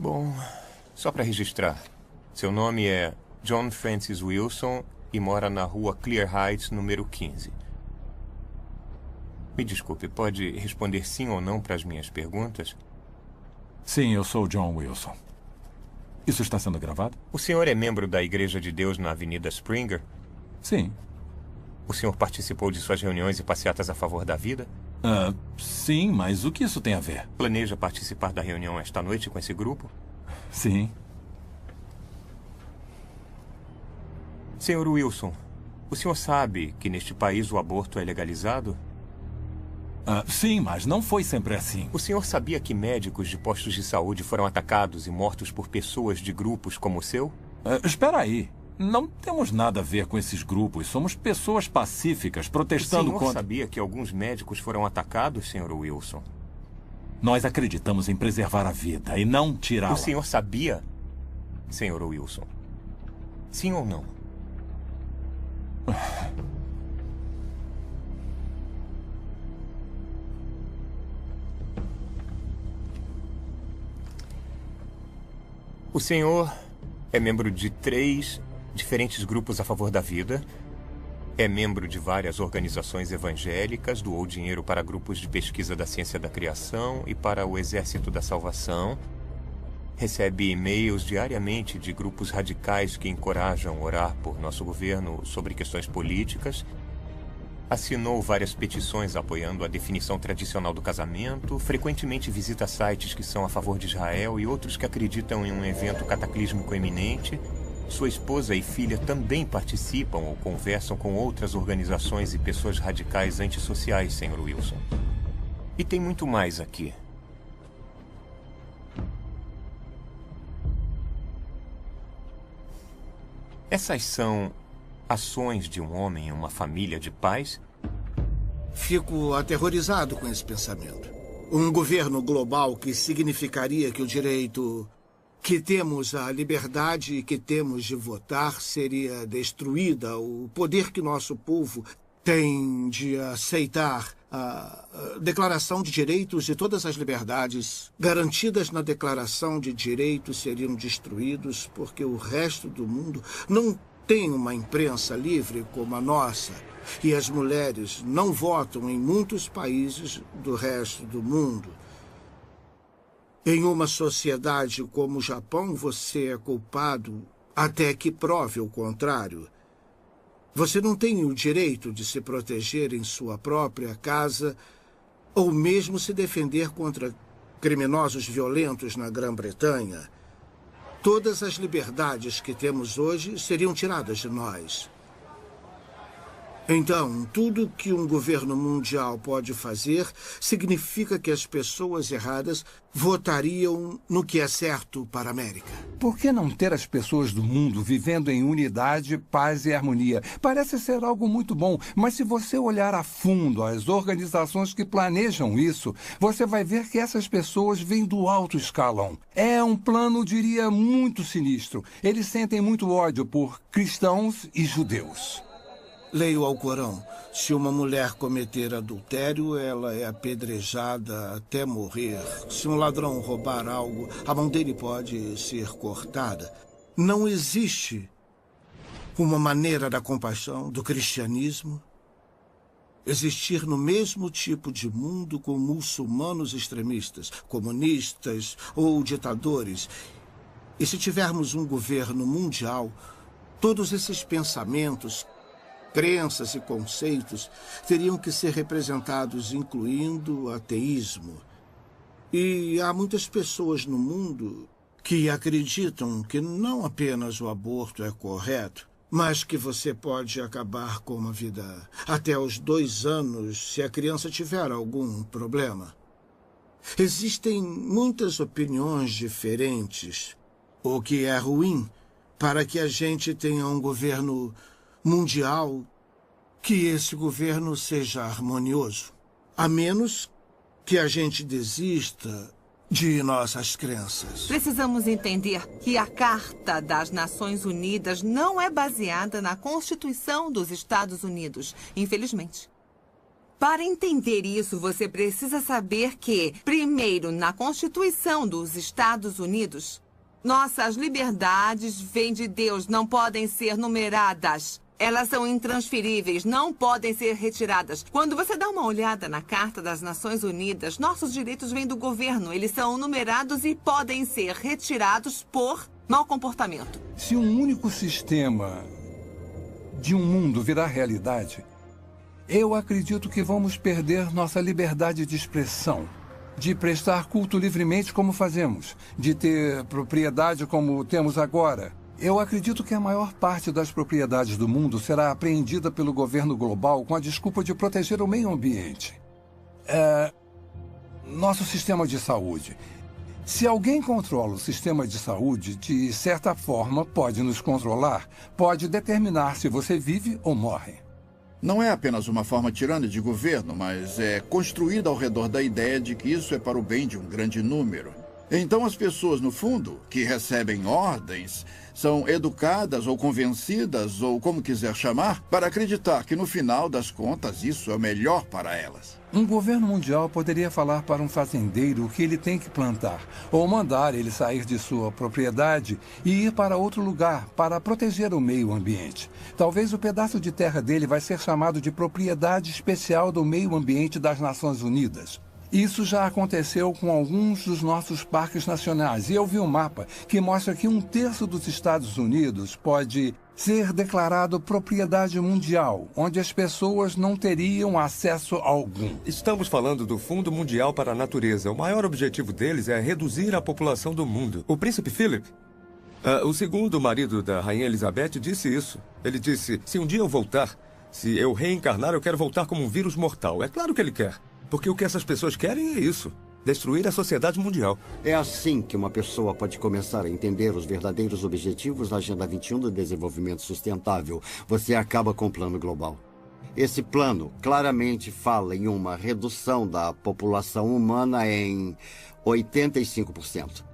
Q: Bom, só para registrar. Seu nome é John Francis Wilson e mora na rua Clear Heights, número 15. Me desculpe, pode responder sim ou não para as minhas perguntas?
K: Sim, eu sou John Wilson. Isso está sendo gravado?
Q: O senhor é membro da Igreja de Deus na Avenida Springer?
K: Sim.
Q: O senhor participou de suas reuniões e passeatas a favor da vida?
K: Sim, mas o que isso tem a ver?
Q: Planeja participar da reunião esta noite com esse grupo?
K: Sim.
Q: Senhor Wilson, o senhor sabe que neste país o aborto é legalizado?
K: Sim, mas não foi sempre assim.
Q: O senhor sabia que médicos de postos de saúde foram atacados e mortos por pessoas de grupos como o seu?
K: Espera aí. Não temos nada a ver com esses grupos. Somos pessoas pacíficas protestando contra...
Q: O senhor sabia que alguns médicos foram atacados, Sr. Wilson?
K: Nós acreditamos em preservar a vida e não tirá-la.
Q: O senhor sabia, Sr. Wilson? Sim ou não? O senhor é membro de 3 diferentes grupos a favor da vida, é membro de várias organizações evangélicas, doou dinheiro para grupos de pesquisa da ciência da criação e para o Exército da Salvação, recebe e-mails diariamente de grupos radicais que encorajam orar por nosso governo sobre questões políticas, assinou várias petições apoiando a definição tradicional do casamento, frequentemente visita sites que são a favor de Israel e outros que acreditam em um evento cataclísmico iminente. Sua esposa e filha também participam ou conversam com outras organizações e pessoas radicais antissociais, Sr. Wilson. E tem muito mais aqui. Essas são ações de um homem em uma família de pais?
G: Fico aterrorizado com esse pensamento. Um governo global que significaria que o direito que temos à liberdade e que temos de votar seria destruída. O poder que nosso povo tem de aceitar a Declaração de Direitos e todas as liberdades garantidas na Declaração de Direitos seriam destruídos porque o resto do mundo não tem uma imprensa livre como a nossa e as mulheres não votam em muitos países do resto do mundo. Em uma sociedade como o Japão, você é culpado até que prove o contrário. Você não tem o direito de se proteger em sua própria casa ou mesmo se defender contra criminosos violentos na Grã-Bretanha. Todas as liberdades que temos hoje seriam tiradas de nós. Então, tudo que um governo mundial pode fazer significa que as pessoas erradas votariam no que é certo para a América.
S: Por que não ter as pessoas do mundo vivendo em unidade, paz e harmonia? Parece ser algo muito bom, mas se você olhar a fundo as organizações que planejam isso, você vai ver que essas pessoas vêm do alto escalão. É um plano, diria, muito sinistro. Eles sentem muito ódio por cristãos e judeus.
G: Leia o Alcorão. Se uma mulher cometer adultério, ela é apedrejada até morrer. Se um ladrão roubar algo, a mão dele pode ser cortada. Não existe uma maneira da compaixão, do cristianismo, existir no mesmo tipo de mundo com muçulmanos extremistas, comunistas ou ditadores. E se tivermos um governo mundial, todos esses pensamentos, crenças e conceitos teriam que ser representados, incluindo o ateísmo. E há muitas pessoas no mundo que acreditam que não apenas o aborto é correto, mas que você pode acabar com uma vida até os 2 anos se a criança tiver algum problema. Existem muitas opiniões diferentes, o que é ruim para que a gente tenha um governo mundial, que esse governo seja harmonioso, a menos que a gente desista de nossas crenças.
J: Precisamos entender que a Carta das Nações Unidas não é baseada na Constituição dos Estados Unidos, infelizmente. Para entender isso, você precisa saber que, primeiro, na Constituição dos Estados Unidos, nossas liberdades vêm de Deus, não podem ser numeradas. Elas são intransferíveis, não podem ser retiradas. Quando você dá uma olhada na Carta das Nações Unidas, nossos direitos vêm do governo. Eles são numerados e podem ser retirados por mau comportamento.
S: Se um único sistema de um mundo virar realidade, eu acredito que vamos perder nossa liberdade de expressão, de prestar culto livremente como fazemos, de ter propriedade como temos agora. Eu acredito que a maior parte das propriedades do mundo será apreendida pelo governo global com a desculpa de proteger o meio ambiente. Nosso sistema de saúde. Se alguém controla o sistema de saúde, de certa forma pode nos controlar, pode determinar se você vive ou morre.
E: Não é apenas uma forma tirana de governo, mas é construída ao redor da ideia de que isso é para o bem de um grande número. Então as pessoas, no fundo, que recebem ordens, são educadas ou convencidas, ou como quiser chamar, para acreditar que no final das contas isso é o melhor para elas.
S: Um governo mundial poderia falar para um fazendeiro o que ele tem que plantar, ou mandar ele sair de sua propriedade e ir para outro lugar para proteger o meio ambiente. Talvez o pedaço de terra dele vai ser chamado de propriedade especial do meio ambiente das Nações Unidas. Isso já aconteceu com alguns dos nossos parques nacionais. E eu vi um mapa que mostra que 1/3 dos Estados Unidos pode ser declarado propriedade mundial, onde as pessoas não teriam acesso algum.
L: Estamos falando do Fundo Mundial para a Natureza. O maior objetivo deles é reduzir a população do mundo. O príncipe Philip, o segundo marido da rainha Elizabeth, disse isso. Ele disse, se um dia eu voltar, se eu reencarnar, eu quero voltar como um vírus mortal. É claro que ele quer. Porque o que essas pessoas querem é isso. Destruir a sociedade mundial.
R: É assim que uma pessoa pode começar a entender os verdadeiros objetivos da Agenda 21 do Desenvolvimento Sustentável. Você acaba com o plano global. Esse plano claramente fala em uma redução da população humana em 85%.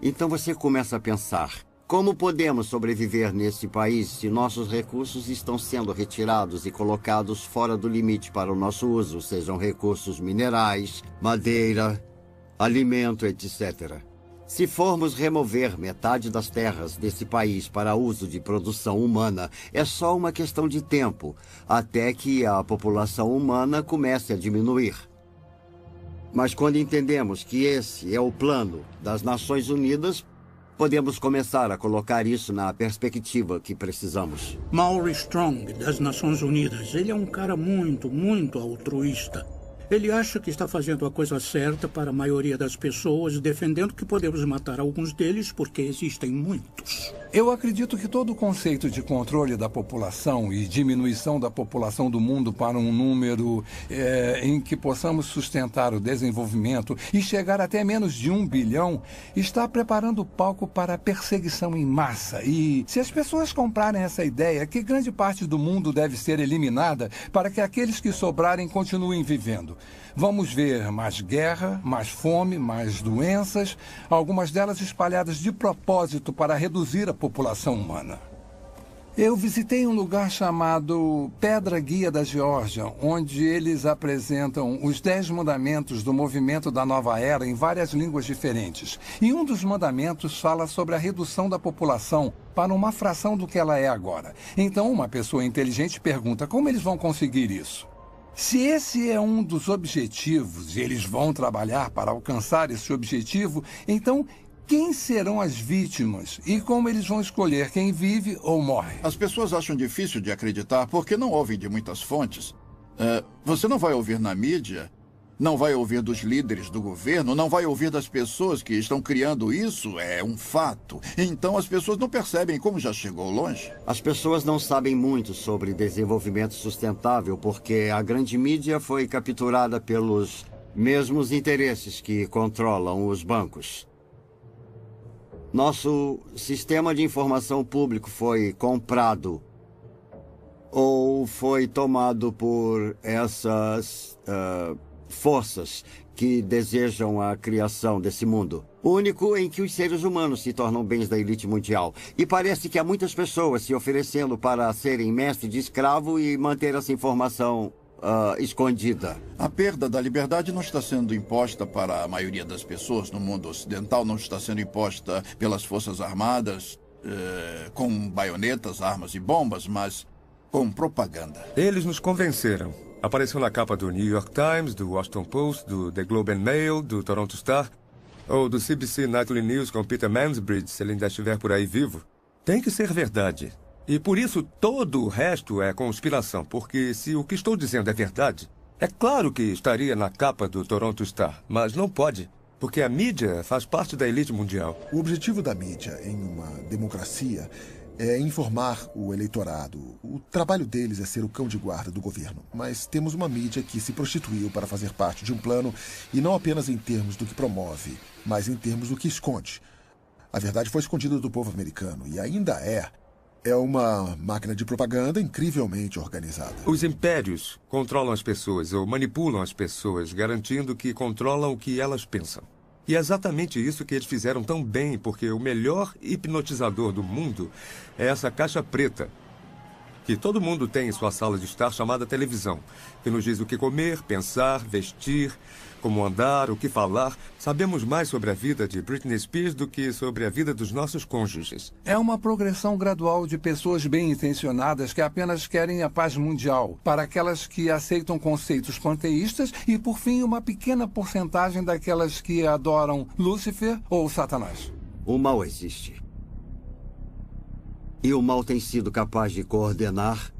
R: Então você começa a pensar, como podemos sobreviver nesse país se nossos recursos estão sendo retirados e colocados fora do limite para o nosso uso, sejam recursos minerais, madeira, alimento, etc. Se formos remover metade das terras desse país para uso de produção humana, é só uma questão de tempo, até que a população humana comece a diminuir. Mas quando entendemos que esse é o plano das Nações Unidas, podemos começar a colocar isso na perspectiva que precisamos.
N: Maury Strong, das Nações Unidas, ele é um cara muito altruísta. Ele acha que está fazendo a coisa certa para a maioria das pessoas, defendendo que podemos matar alguns deles porque existem muitos.
S: Eu acredito que todo o conceito de controle da população e diminuição da população do mundo para um número em que possamos sustentar o desenvolvimento e chegar até menos de 1 bilhão está preparando o palco para a perseguição em massa. E se as pessoas comprarem essa ideia, que grande parte do mundo deve ser eliminada para que aqueles que sobrarem continuem vivendo. Vamos ver mais guerra, mais fome, mais doenças, algumas delas espalhadas de propósito para reduzir a população humana. Eu visitei um lugar chamado Pedra Guia da Geórgia, onde eles apresentam os 10 mandamentos do movimento da Nova Era em várias línguas diferentes. E um dos mandamentos fala sobre a redução da população para uma fração do que ela é agora. Então, uma pessoa inteligente pergunta como eles vão conseguir isso. Se esse é um dos objetivos e eles vão trabalhar para alcançar esse objetivo, então quem serão as vítimas e como eles vão escolher quem vive ou morre?
E: As pessoas acham difícil de acreditar porque não ouvem de muitas fontes. Você não vai ouvir na mídia, não vai ouvir dos líderes do governo, não vai ouvir das pessoas que estão criando isso, é um fato. Então as pessoas não percebem como já chegou longe.
R: As pessoas não sabem muito sobre desenvolvimento sustentável porque a grande mídia foi capturada pelos mesmos interesses que controlam os bancos. Nosso sistema de informação público foi comprado ou foi tomado por essas forças que desejam a criação desse mundo. Único em que os seres humanos se tornam bens da elite mundial. E parece que há muitas pessoas se oferecendo para serem mestre de escravo e manter essa informação escondida.
E: A perda da liberdade não está sendo imposta para a maioria das pessoas no mundo ocidental, não está sendo imposta pelas Forças Armadas, com baionetas, armas e bombas, mas com propaganda.
L: Eles nos convenceram. Apareceu na capa do New York Times, do Washington Post, do The Globe and Mail, do Toronto Star, ou do CBC Nightly News com Peter Mansbridge, se ele ainda estiver por aí vivo. Tem que ser verdade. E por isso todo o resto é conspiração, porque se o que estou dizendo é verdade, é claro que estaria na capa do Toronto Star, mas não pode, porque a mídia faz parte da elite mundial.
D: O objetivo da mídia em uma democracia é informar o eleitorado. O trabalho deles é ser o cão de guarda do governo. Mas temos uma mídia que se prostituiu para fazer parte de um plano, e não apenas em termos do que promove, mas em termos do que esconde. A verdade foi escondida do povo americano, e ainda é. É uma máquina de propaganda incrivelmente organizada.
L: Os impérios controlam as pessoas ou manipulam as pessoas, garantindo que controlam o que elas pensam. E é exatamente isso que eles fizeram tão bem, porque o melhor hipnotizador do mundo é essa caixa preta, que todo mundo tem em sua sala de estar, chamada televisão, que nos diz o que comer, pensar, vestir, como andar, o que falar. Sabemos mais sobre a vida de Britney Spears do que sobre a vida dos nossos cônjuges.
S: É uma progressão gradual de pessoas bem-intencionadas que apenas querem a paz mundial, para aquelas que aceitam conceitos panteístas e, por fim, uma pequena porcentagem daquelas que adoram Lúcifer ou Satanás.
R: O mal existe. E o mal tem sido capaz de coordenar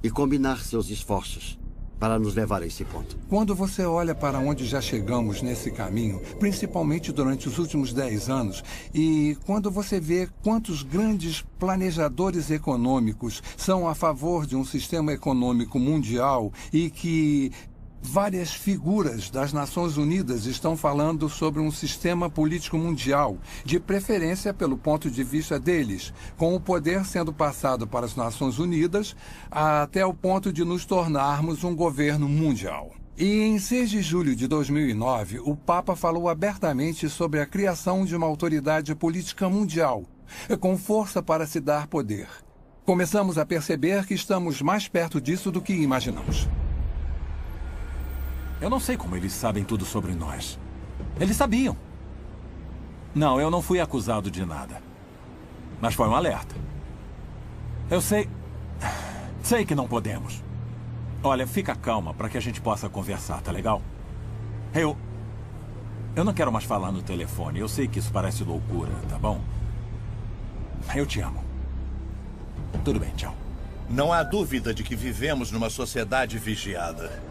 R: e combinar seus esforços para nos levar a esse ponto.
S: Quando você olha para onde já chegamos nesse caminho, principalmente durante os últimos 10 anos, e quando você vê quantos grandes planejadores econômicos são a favor de um sistema econômico mundial e que várias figuras das Nações Unidas estão falando sobre um sistema político mundial, de preferência pelo ponto de vista deles, com o poder sendo passado para as Nações Unidas até o ponto de nos tornarmos um governo mundial. E em 6 de julho de 2009, o Papa falou abertamente sobre a criação de uma autoridade política mundial, com força para se dar poder. Começamos a perceber que estamos mais perto disso do que imaginamos.
K: Eu não sei como eles sabem tudo sobre nós. Eles sabiam. Não, eu não fui acusado de nada. Mas foi um alerta. Eu sei... Sei que não podemos. Olha, fica calma para que a gente possa conversar, tá legal? Eu não quero mais falar no telefone. Eu sei que isso parece loucura, tá bom? Eu te amo. Tudo bem, tchau.
M: Não há dúvida de que vivemos numa sociedade vigiada.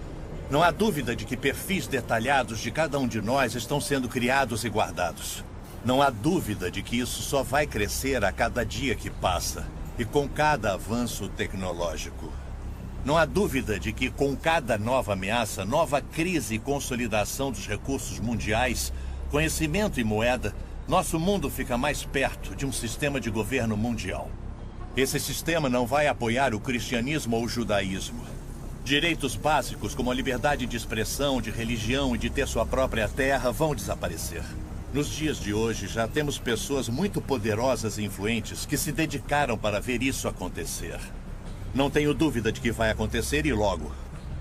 M: Não há dúvida de que perfis detalhados de cada um de nós estão sendo criados e guardados. Não há dúvida de que isso só vai crescer a cada dia que passa e com cada avanço tecnológico. Não há dúvida de que com cada nova ameaça, nova crise e consolidação dos recursos mundiais, conhecimento e moeda, nosso mundo fica mais perto de um sistema de governo mundial. Esse sistema não vai apoiar o cristianismo ou o judaísmo. Direitos básicos como a liberdade de expressão, de religião e de ter sua própria terra vão desaparecer. Nos dias de hoje, já temos pessoas muito poderosas e influentes que se dedicaram para ver isso acontecer. Não tenho dúvida de que vai acontecer e logo.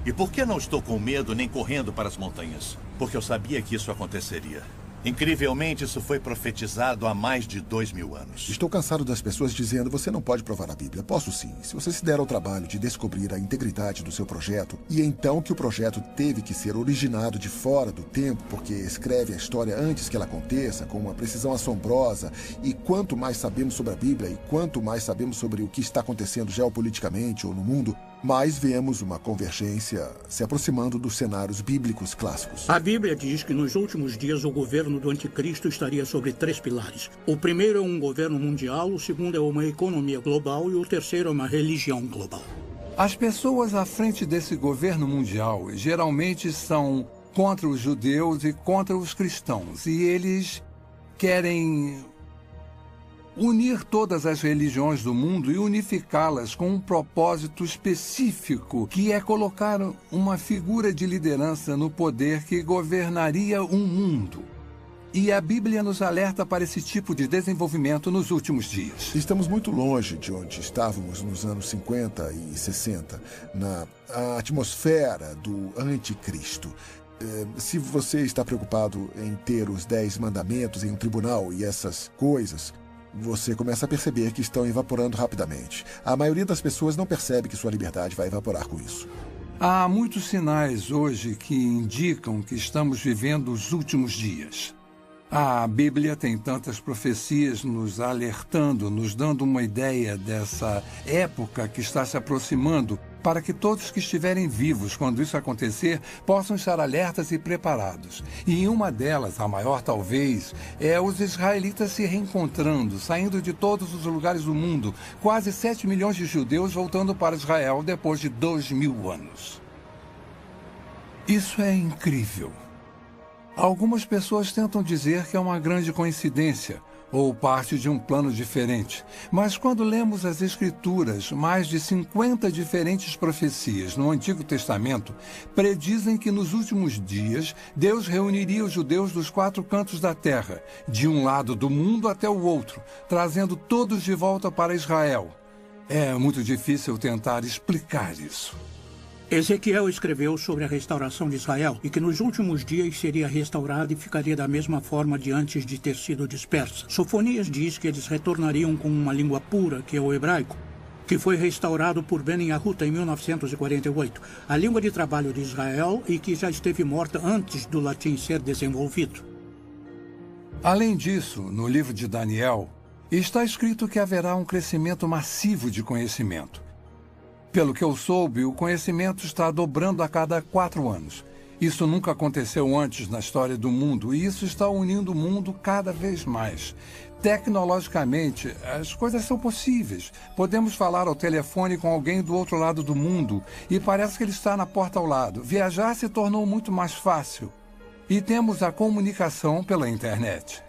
M: E por que não estou com medo nem correndo para as montanhas? Porque eu sabia que isso aconteceria. Incrivelmente, isso foi profetizado há mais de 2000 anos.
D: Estou cansado das pessoas dizendo: você não pode provar a Bíblia. Posso sim, se você se der ao trabalho de descobrir a integridade do seu projeto, e então que o projeto teve que ser originado de fora do tempo, porque escreve a história antes que ela aconteça, com uma precisão assombrosa, e quanto mais sabemos sobre a Bíblia, e quanto mais sabemos sobre o que está acontecendo geopoliticamente ou no mundo, mais vemos uma convergência se aproximando dos cenários bíblicos clássicos.
N: A Bíblia diz que nos últimos dias o governo do anticristo estaria sobre 3 pilares. O primeiro é um governo mundial, o segundo é uma economia global e o terceiro é uma religião global.
S: As pessoas à frente desse governo mundial geralmente são contra os judeus e contra os cristãos, e eles querem unir todas as religiões do mundo e unificá-las com um propósito específico, que é colocar uma figura de liderança no poder que governaria um mundo. E a Bíblia nos alerta para esse tipo de desenvolvimento nos últimos dias.
D: Estamos muito longe de onde estávamos nos anos 50 e 60, na atmosfera do anticristo. Se você está preocupado em ter os 10 mandamentos em um tribunal e essas coisas, você começa a perceber que estão evaporando rapidamente. A maioria das pessoas não percebe que sua liberdade vai evaporar com isso.
S: Há muitos sinais hoje que indicam que estamos vivendo os últimos dias. A Bíblia tem tantas profecias nos alertando, nos dando uma ideia dessa época que está se aproximando, para que todos que estiverem vivos quando isso acontecer possam estar alertas e preparados. E uma delas, a maior talvez, é os israelitas se reencontrando, saindo de todos os lugares do mundo, quase 7 milhões de judeus voltando para Israel depois de 2000 anos. Isso é incrível. Algumas pessoas tentam dizer que é uma grande coincidência ou parte de um plano diferente. Mas quando lemos as Escrituras, mais de 50 diferentes profecias no Antigo Testamento predizem que nos últimos dias Deus reuniria os judeus dos 4 cantos da terra, de um lado do mundo até o outro, trazendo todos de volta para Israel. É muito difícil tentar explicar isso.
N: Ezequiel escreveu sobre a restauração de Israel e que nos últimos dias seria restaurada e ficaria da mesma forma de antes de ter sido dispersa. Sofonias diz que eles retornariam com uma língua pura, que é o hebraico, que foi restaurado por Ben-Yahuta em 1948, a língua de trabalho de Israel e que já esteve morta antes do latim ser desenvolvido.
S: Além disso, no livro de Daniel, está escrito que haverá um crescimento massivo de conhecimento. Pelo que eu soube, o conhecimento está dobrando a cada 4 anos. Isso nunca aconteceu antes na história do mundo e isso está unindo o mundo cada vez mais. Tecnologicamente, as coisas são possíveis. Podemos falar ao telefone com alguém do outro lado do mundo e parece que ele está na porta ao lado. Viajar se tornou muito mais fácil. E temos a comunicação pela internet.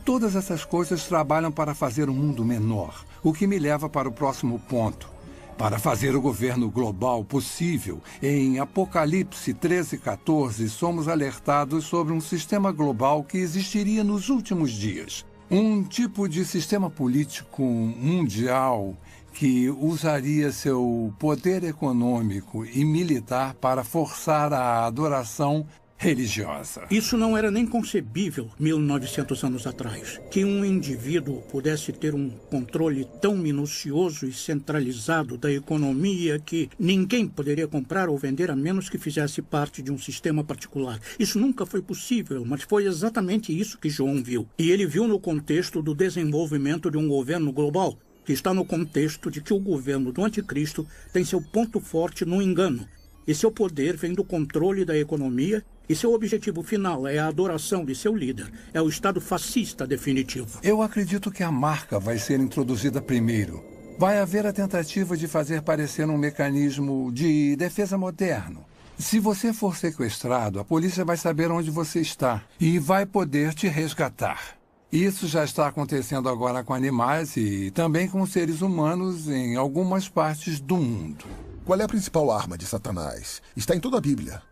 S: Todas essas coisas trabalham para fazer o mundo menor, o que me leva para o próximo ponto. Para fazer o governo global possível, em Apocalipse 13:14, somos alertados sobre um sistema global que existiria nos últimos dias. Um tipo de sistema político mundial que usaria seu poder econômico e militar para forçar a adoração religiosa.
N: Isso não era nem concebível 1900 anos atrás, que um indivíduo pudesse ter um controle tão minucioso e centralizado da economia que ninguém poderia comprar ou vender a menos que fizesse parte de um sistema particular. Isso nunca foi possível, mas foi exatamente isso que João viu. E ele viu no contexto do desenvolvimento de um governo global, que está no contexto de que o governo do anticristo tem seu ponto forte no engano. E seu poder vem do controle da economia e seu objetivo final é a adoração de seu líder. É o Estado fascista definitivo.
S: Eu acredito que a marca vai ser introduzida primeiro. Vai haver a tentativa de fazer parecer um mecanismo de defesa moderno. Se você for sequestrado, a polícia vai saber onde você está e vai poder te resgatar. Isso já está acontecendo agora com animais e também com seres humanos em algumas partes do mundo.
D: Qual é a principal arma de Satanás? Está em toda a Bíblia.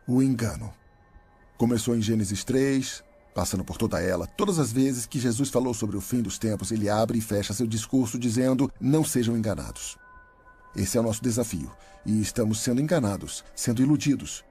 D: O engano. Começou em Gênesis 3, passando por toda ela. Todas as vezes que Jesus falou sobre o fim dos tempos, ele abre e fecha seu discurso dizendo: não sejam enganados. Esse é o nosso desafio. E estamos sendo enganados, sendo iludidos.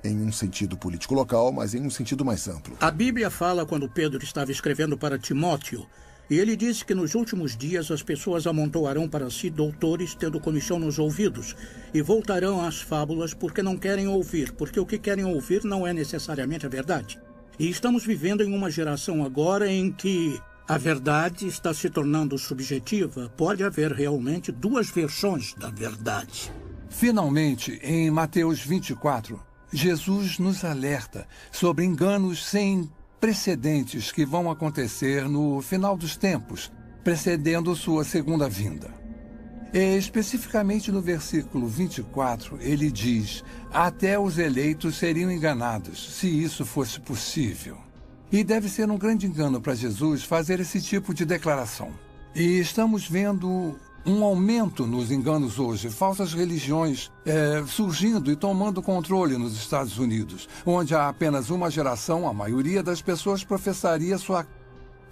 D: Em um sentido político local, mas em um sentido mais amplo.
N: A Bíblia fala quando Pedro estava escrevendo para Timóteo. E ele disse que nos últimos dias as pessoas amontoarão para si doutores tendo comichão nos ouvidos e voltarão às fábulas porque não querem ouvir, porque o que querem ouvir não é necessariamente a verdade. E estamos vivendo em uma geração agora em que a verdade está se tornando subjetiva. Pode haver realmente 2 versões da verdade.
S: Finalmente, em Mateus 24, Jesus nos alerta sobre enganos sem precedentes que vão acontecer no final dos tempos, precedendo sua segunda vinda. E, especificamente no versículo 24, ele diz: até os eleitos seriam enganados, se isso fosse possível. E deve ser um grande engano para Jesus fazer esse tipo de declaração. E estamos vendo um aumento nos enganos hoje, falsas religiões surgindo e tomando controle nos Estados Unidos, onde há apenas uma geração, a maioria das pessoas professaria sua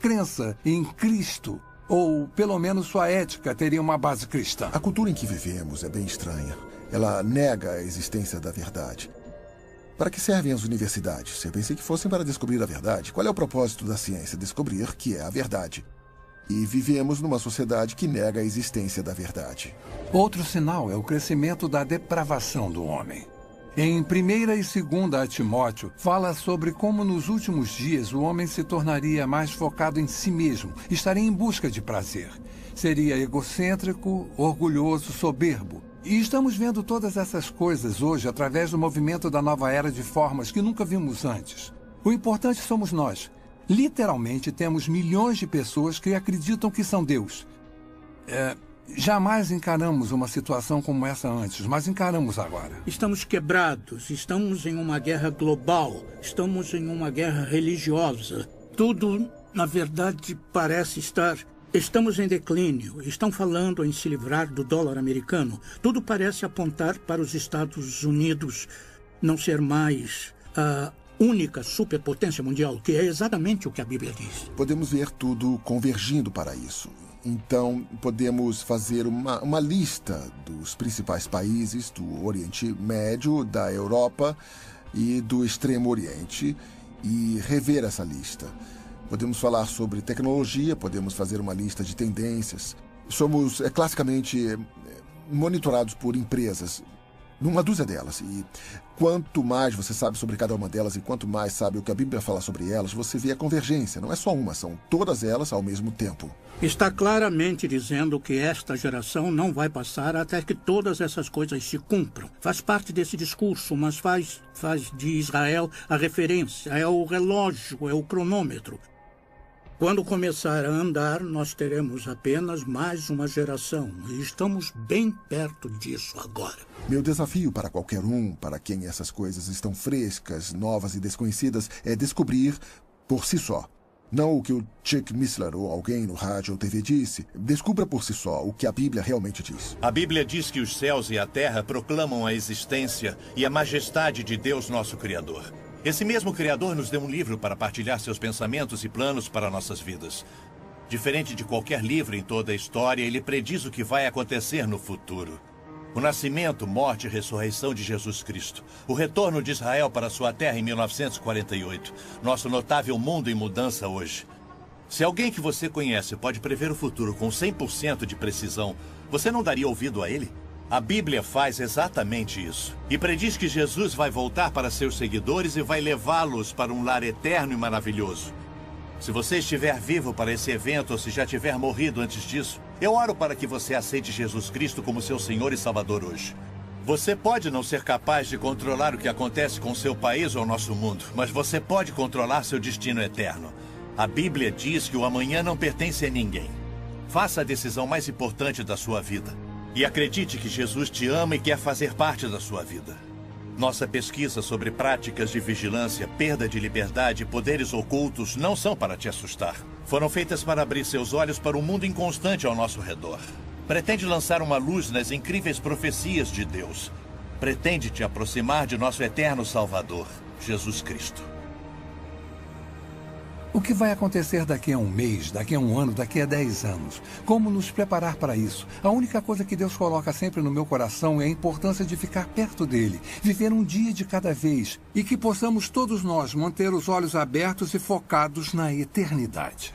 S: crença em Cristo, ou pelo menos sua ética teria uma base cristã.
D: A cultura em que vivemos é bem estranha. Ela nega a existência da verdade. Para que servem as universidades? Eu pensei que fossem para descobrir a verdade. Qual é o propósito da ciência? Descobrir que é a verdade. E vivemos numa sociedade que nega a existência da verdade.
S: Outro sinal é o crescimento da depravação do homem. Em 1ª e 2ª Timóteo, fala sobre como nos últimos dias o homem se tornaria mais focado em si mesmo, estaria em busca de prazer. Seria egocêntrico, orgulhoso, soberbo. E estamos vendo todas essas coisas hoje através do movimento da nova era de formas que nunca vimos antes. O importante somos nós. Literalmente temos milhões de pessoas que acreditam que são Deus. Jamais encaramos uma situação como essa antes, mas encaramos agora.
N: Estamos quebrados, estamos em uma guerra global, estamos em uma guerra religiosa. Tudo, na verdade, parece estar... Estamos em declínio, estão falando em se livrar do dólar americano. Tudo parece apontar para os Estados Unidos não ser mais a única superpotência mundial, que é exatamente o que a Bíblia diz.
D: Podemos ver tudo convergindo para isso. Então, podemos fazer uma lista dos principais países do Oriente Médio, da Europa e do Extremo Oriente e rever essa lista. Podemos falar sobre tecnologia, podemos fazer uma lista de tendências. Somos classicamente monitorados por empresas, numa dúzia delas. E quanto mais você sabe sobre cada uma delas e quanto mais sabe o que a Bíblia fala sobre elas, você vê a convergência. Não é só uma, são todas elas ao mesmo tempo.
N: Está claramente dizendo que esta geração não vai passar até que todas essas coisas se cumpram. Faz parte desse discurso, mas faz de Israel a referência, é o relógio, é o cronômetro. Quando começar a andar, nós teremos apenas mais uma geração. E estamos bem perto disso agora.
D: Meu desafio para qualquer um, para quem essas coisas estão frescas, novas e desconhecidas, é descobrir por si só. Não o que o Chuck Missler ou alguém no rádio ou TV disse. Descubra por si só o que a Bíblia realmente diz.
M: A Bíblia diz que os céus e a terra proclamam a existência e a majestade de Deus, nosso Criador. Esse mesmo Criador nos deu um livro para partilhar seus pensamentos e planos para nossas vidas. Diferente de qualquer livro em toda a história, ele prediz o que vai acontecer no futuro. O nascimento, morte e ressurreição de Jesus Cristo. O retorno de Israel para sua terra em 1948. Nosso notável mundo em mudança hoje. Se alguém que você conhece pode prever o futuro com 100% de precisão, você não daria ouvido a ele? A Bíblia faz exatamente isso. E prediz que Jesus vai voltar para seus seguidores e vai levá-los para um lar eterno e maravilhoso. Se você estiver vivo para esse evento ou se já tiver morrido antes disso, eu oro para que você aceite Jesus Cristo como seu Senhor e Salvador hoje. Você pode não ser capaz de controlar o que acontece com seu país ou nosso mundo, mas você pode controlar seu destino eterno. A Bíblia diz que o amanhã não pertence a ninguém. Faça a decisão mais importante da sua vida. E acredite que Jesus te ama e quer fazer parte da sua vida. Nossa pesquisa sobre práticas de vigilância, perda de liberdade e poderes ocultos não são para te assustar. Foram feitas para abrir seus olhos para um mundo inconstante ao nosso redor. Pretende lançar uma luz nas incríveis profecias de Deus. Pretende te aproximar de nosso eterno Salvador, Jesus Cristo.
S: O que vai acontecer daqui a um mês, daqui a um ano, daqui a 10 anos? Como nos preparar para isso? A única coisa que Deus coloca sempre no meu coração é a importância de ficar perto dele, viver um dia de cada vez e que possamos todos nós manter os olhos abertos e focados na eternidade.